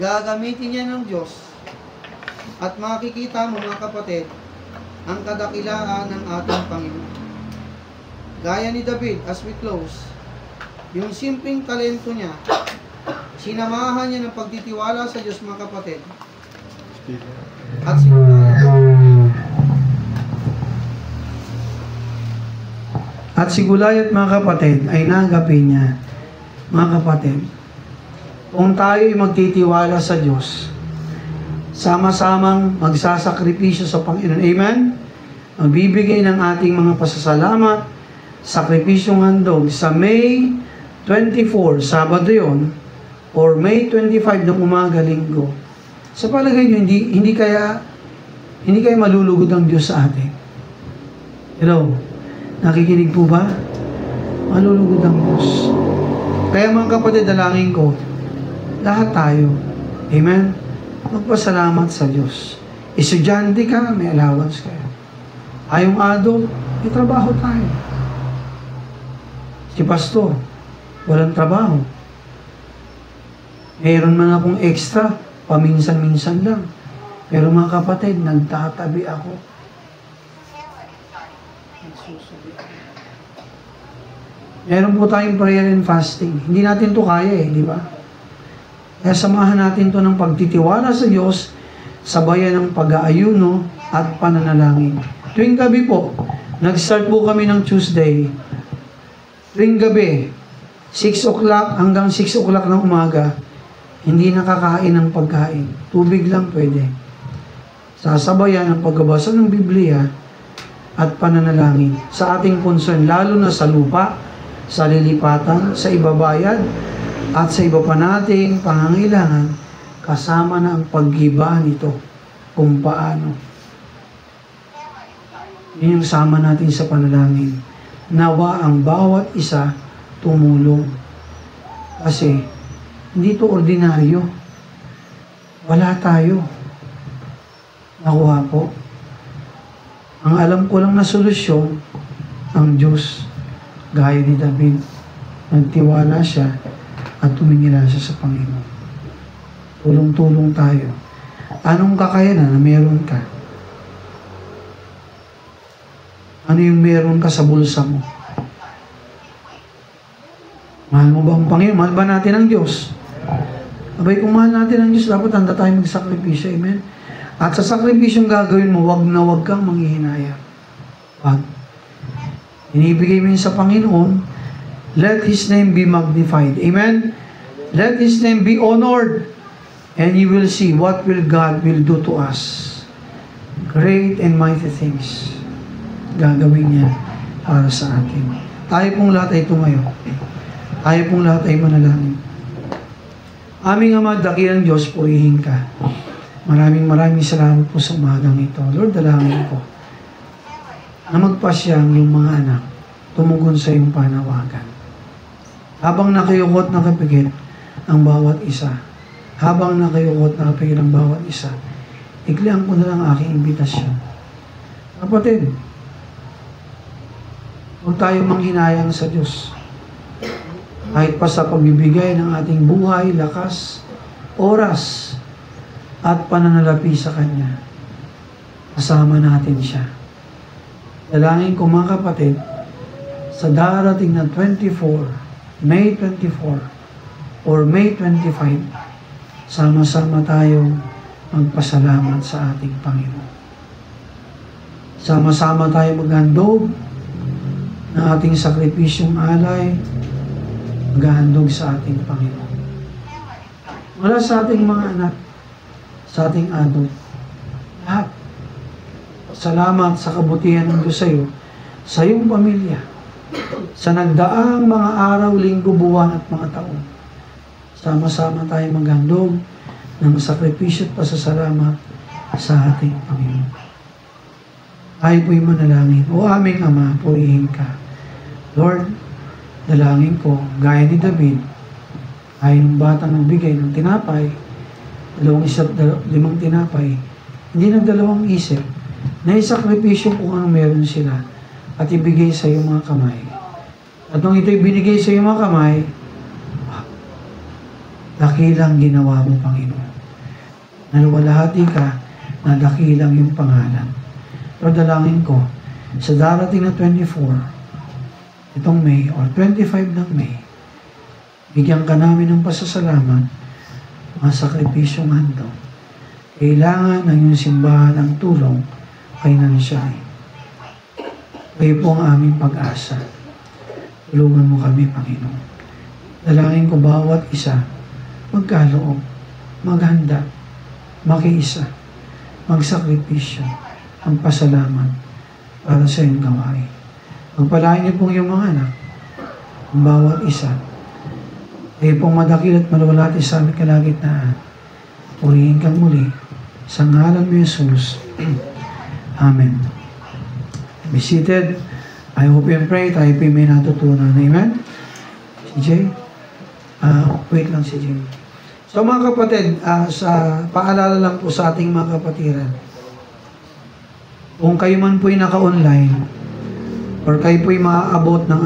gagamitin yan ng Diyos at makikita mo mga kapatid ang kadakilaan ng ating Panginoon. Gaya ni David, as we close, yung simpleng talento niya, sinamahan niya ng pagtitiwala sa Diyos mga kapatid. At si Goliath mga kapatid ay nagapin niya. Mga kapatid, kung tayo ay magtitiwala sa Diyos, sama-samang magsasakripisyo sa Panginoon. Amen? Magbibigay ng ating mga pasasalamat, sakripisyong handog sa May 24, Sabado yon, or May 25 ng umaga, Linggo, sa palagay nyo, hindi kaya malulugod ang Diyos sa atin. Hello? Nakikinig po ba? Malulugod ang Diyos. Kaya mga kapatid, dalangin ko, lahat tayo, amen? Magpasalamat sa Diyos. Estudyante ka, may allowance kayo. Ayong adult, may trabaho tayo. Si pastor, walang trabaho. Mayroon man akong extra, paminsan-minsan lang. Pero mga kapatid, nagtatabi ako. Meron po tayong prayer and fasting. Hindi natin to kaya di ba? Kaya samahan natin to ng pagtitiwala sa Diyos, sabayan ng pag-aayuno at pananalangin. Tuwing gabi po, nag-start po kami ng Tuesday. Tuwing gabi, 6 o'clock hanggang 6 o'clock ng umaga, hindi nakakain ng pagkain. Tubig lang pwede. Sasabayan ng pagbabasa ng Biblia at pananalangin sa ating concern, lalo na sa lupa, sa lilipatan, sa ibabayad, at sa iba pa nating pangangailangan, kasama na ang paggiba nito kung paano. Yun yung sama natin sa panalangin. Nawa ang bawat isa tumulong. Kasi, hindi ito ordinaryo. Wala tayo. Nakuha po. Ang alam ko lang na solusyon, ang Diyos. Gaya ni David, nagtiwala siya at tumingala siya sa Panginoon. Tulong-tulong tayo. Anong kakayanan na meron ka? Ano yung meron ka sa bulsa mo? Mahal mo ba ang Panginoon? Mahal ba natin ang Diyos? Abay, kung mahal natin ang Diyos, dapat handa tayo magsakripisyo. Amen? At sa sakripisyong gagawin mo, wag na wag kang manghihinaya. Wag. Inibigay mo yun sa Panginoon, let His name be magnified. Amen? Let His name be honored. And you will see what will God will do to us. Great and mighty things gagawin niya para sa atin. Tayo pong lahat ay tumayo. Tayo pong lahat ay manalangin. Aming Ama, dakilang Diyos, purihin ka. Maraming salamat po sa umagang ito. Lord, dalangin ko na magpasyang yung mga anak tumugon sa iyong panawagan. Habang nakayukot na kapigit ang bawat isa, habang nakayukot na kapigit ang bawat isa, iklihan ko na lang aking imbitasyon. Kapatid, huwag tayo manghinayang sa Diyos. Kahit pa sa pagbibigay ng ating buhay, lakas, oras, at pananalapi sa Kanya, kasama natin siya. Dalangin ko mga kapatid, sa darating na 24, May 24, or May 25, sama-sama tayong magpasalamat sa ating Panginoon. Sama-sama tayong maghandog ng ating sakripisyong alay, maghahandog sa ating Panginoon. Wala sa ating mga anak, sa ating adult, lahat. Salamat sa kabutihan ng Diyos sa iyo, sa iyong pamilya, sa nagdaang mga araw, linggo, buwan at mga taon. Sama-sama tayong maghandog ng sakripisyo at pasasalamat sa ating Panginoon. Tayo po'y manalangin. O aming Ama, purihin ka. Lord, dalangin ko, gaya ni David, ay ng batang nagbigay ng tinapay, 2 at 5 tinapay, hindi nagdalawang isip, na isakripisyo kung ano meron sila at ibigay sa iyong mga kamay. At nung ito'y binigay sa iyong mga kamay, dakilang ginawa mo, Panginoon. Naluwalhati ka na dakilang yung pangalan. Pero dalangin ko, sa darating na 24, itong May, or 25 ng May, bigyan ka namin ng pasasalamat, mga sakripisyong handog. Kailangan ng iyong simbahan ng tulong kay Nansiyay. Kayo po ang aming pag-asa. Tulungan mo kami, Panginoon. Dalangin ko bawat isa, magkaloob, maghanda, makiisa, magsakripisyo, magpasalamat para sa iyong gawain. Pagpalain niyo pong iyong mga anak, ang bawat isa, Kayo pong madakil at maluwalhati sa aming kalagitnaan. Purihin kang muli. Sa ngalan mo, Jesus. Amen. Be seated. I hope and pray tayo po may natutunan. Amen? Si Jay? Wait lang si Jay. So mga kapatid, sa paalala lang po sa ating mga kapatiran, kung kayo man po'y naka-online, or kayo po'y maaabot ng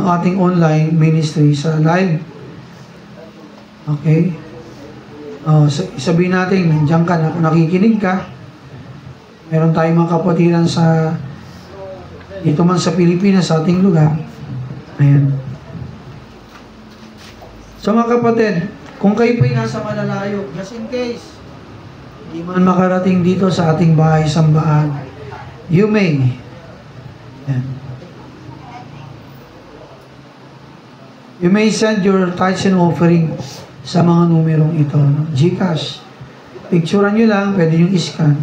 ating online ministry sa live, okay? Sabihin natin, nandiyan ka na, kung nakikinig ka, meron tayong mga kapatiran dito man sa Pilipinas, sa ating lugar. Ayan. So mga kapatid, kung kayo po'y nasa malalayo, just in case, hindi man makarating dito sa ating bahay sambahan, you may. Ayan. You may send your tithes and offering sa mga numerong ito. No? GCash. Picturean nyo lang, pwede nyo i-scan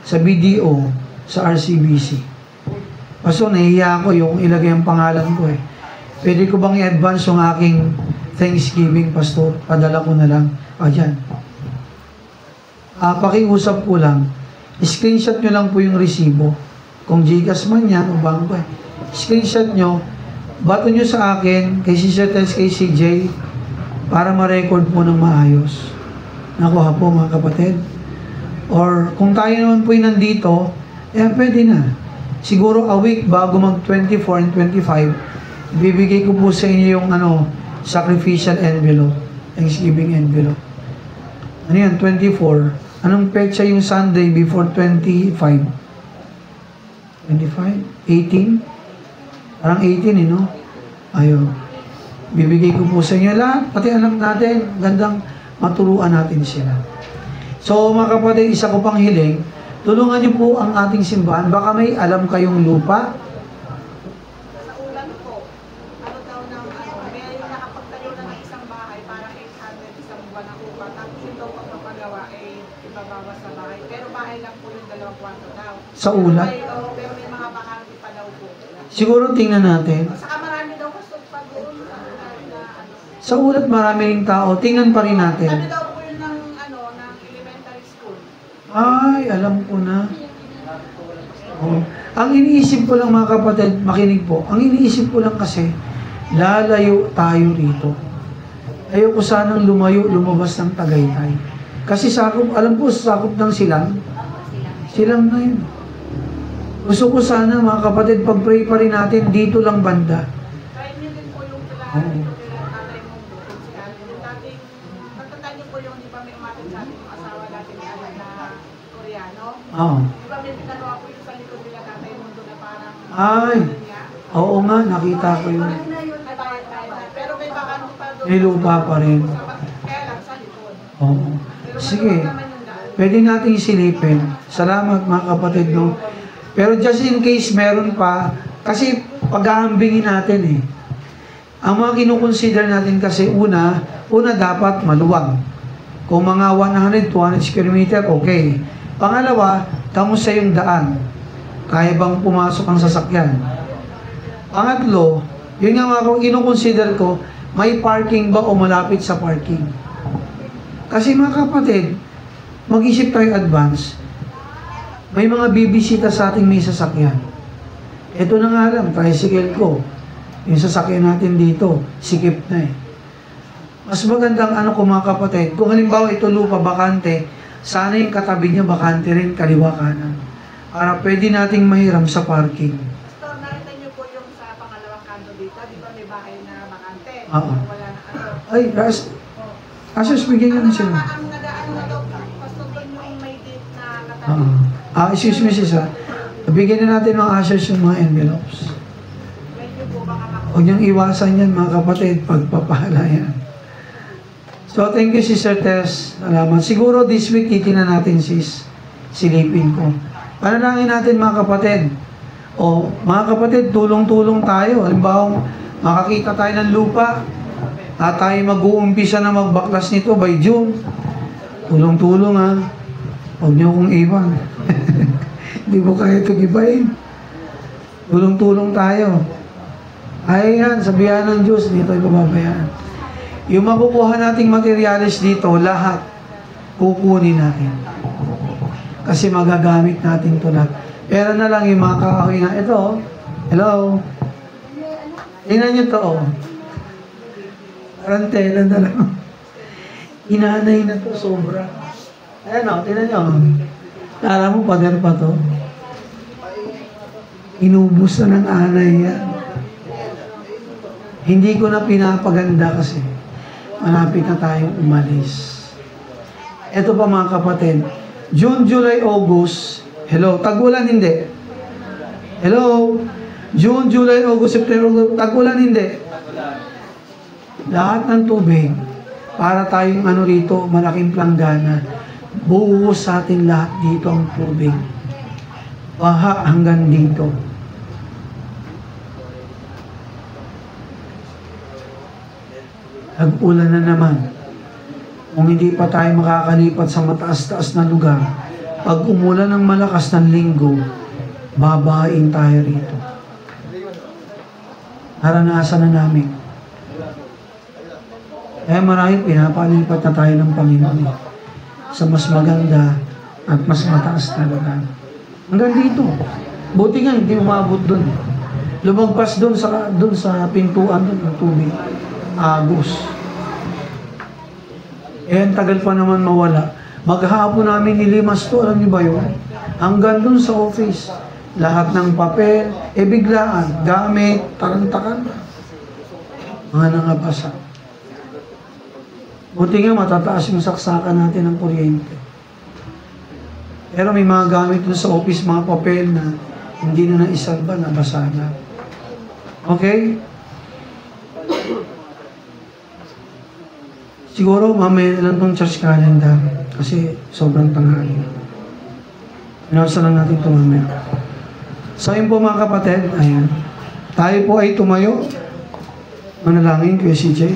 sa BDO, sa RCBC. Paso, nahihiya ako yung ilagay ang pangalan ko eh. Pwede ko bang i-advance yung aking Thanksgiving, Pastor? Padala ko na lang. Dyan. Pakiusap ko lang. Screenshot nyo lang po yung resibo. Kung GCash man yan, o bangko eh. Screenshot nyo, bato nyo sa akin, kay Sister Tess, kay CJ, para ma-record po ng maayos. Nakuha po mga kapatid. Or kung tayo naman po nandito, pwede na. Siguro a week bago mag 24 and 25, ibibigay ko po sa inyo yung sacrificial envelope, Thanksgiving envelope. Ano yan? 24. Anong petsa yung Sunday before 25? 25? 18? Parang 18 no? Ayun. Bibigay ko po sa inyo lahat, pati anak natin, gandang maturuan natin sila. So mga kapatid, isa ko pang hiling, tulungan niyo po ang ating simbahan. Baka may alam kayong lupa. Sa ulan po, may nakapagtayo na ng isang bahay, parang 800 isang buwan na upa. Tapos yung daw pagpapagawa ay ibabawas sa bahay. Pero bahay lang po yung 2 kwarto daw. Sa ulan? Pero may mga bakante pa daw po. Siguro tingnan natin. Saka marami daw gusto pag doon. Sa ulat marami ring tao. Tingnan pa rin natin. Ano daw po yun ng elementary school? Ay, alam ko na. Oh. Ang iniisip ko lang mga kapatid, makinig po. Ang iniisip ko lang kasi, lalayo tayo rito. Ayoko sanang lumayo, lumabas ng Tagaytay. Kasi sakop, alam ko, sakop ng silang. Silang na yun. Gusto ko sana mga kapatid, pag-pray pa rin natin, dito lang banda. Kahit nyo din po yung kailangan nyo kailangan tatay mong bukod si Alan. Yung dating, pagtatay nyo po yung di ba may umatin sa atin yung asawa natin ni Alan na Koreano. Oo. Di ba may pinagawa po yung sa likod nila tatay mo doon na parang Ay, oo nga, nakita ko yun. ay bayad. Pero may bakante pa doon. May lupa pa rin. Kaya lang sa likod. Oo. Pero Sige, maluwag naman yung daan. pwede nating silipin. Salamat mga kapatid, no? Pero just in case meron pa, kasi paghahambingin natin eh. Ang mga kinukonsider natin kasi una dapat maluwag. Kung mga 100, 200 square meter, okay. Pangalawa, kamusta yung daan? Kaya bang pumasok ang sasakyan? Pangatlo, yun nga mga kinukonsider ko, may parking ba o malapit sa parking? Kasi mga kapatid, mag-isip tayo advance. May mga bibisita sa ating may sasakyan. Ito na nga lang, tricycle ko. Yung sasakyan natin dito, sikip na eh. Mas magandang kung mga kapatid, kung halimbawa ito lupa, bakante, sana yung katabi niya bakante rin, kaliwa kanan. Para pwede nating mahiram sa parking. Pastor, nakita niyo po yung sa pangalawang kanto dito, di ba may bahay na bakante? Oo. Wala na Ay, Asos, bigyan nyo na sila. Ang nag-ano na daw, pastor doon yung may date na katabi. Excuse me, sisa. Bigyan na natin ng ushers yung mga envelopes. Medyo po baka Huwag niyong iwasan yan, mga kapatid, pagpapahala yan. So, thank you, Sister Tess. Salamat. Siguro this week, titingnan natin, sis. Silipin ko. Panalangin natin, mga kapatid. O, mga kapatid, tulong-tulong tayo. Halimbawa, makakita tayo ng lupa at tayo mag-uumpisa na magbaklas nito by June. Tulong-tulong, ha. Huwag niyo kong iwan. Hindi mo kaya ito gibain. Tulong-tulong tayo. Ayan, sabihan ng Diyos, dito ipababayaan. Yung makukuha nating materialis dito, lahat, kukunin natin. Kasi magagamit natin ito lahat. Pero na lang yung mga kakahoy na, ito, hello, tingnan nyo ito, Tarantela na lang. Inanay na to, sobra. Ayan o, tingnan nyo. Kala mo, pader pa to. Inubos na ng anay yan. Hindi ko na pinapaganda kasi malapit na tayong umalis. Ito pa mga kapatid, June, July, August, hello, tag-ulan hindi. Hello, June, July, August, September, tag-ulan hindi. Lahat ng tubig, para tayong ano rito, malaking planggana, buhos sa atin lahat dito ang tubig. Baha hanggang dito. Tag-ulan na naman. Kung hindi pa tayo makakalipat sa mataas-taas na lugar, pag umulan ng malakas ng linggo, babahain tayo rito. Naranasan na namin. Kaya marahil pinapalipat na tayo ng Panginoon sa mas maganda at mas mataas na lugar. Hanggang dito. Buti nga, hindi umabot doon. Lumagpas doon sa pintuan doon ng tubig. Agos. Ang tagal pa naman mawala. Maghapon namin nilimas to, alam niyo ba yun? Hanggang doon sa office. Lahat ng papel, biglaan, gamit, tarantakan. Mga nangabasa. Buti nga matataas yung saksakan natin ng kuryente. Pero may mga gamit doon sa office, mga papel na hindi na naisalba, nabasa na. Okay? Siguro mamaya na lang itong church calendar kasi sobrang tanghali. Inawasa lang natin ito mamaya. So yun po mga kapatid, ayan. Tayo po ay tumayo. Manalangin, Kuya CJ.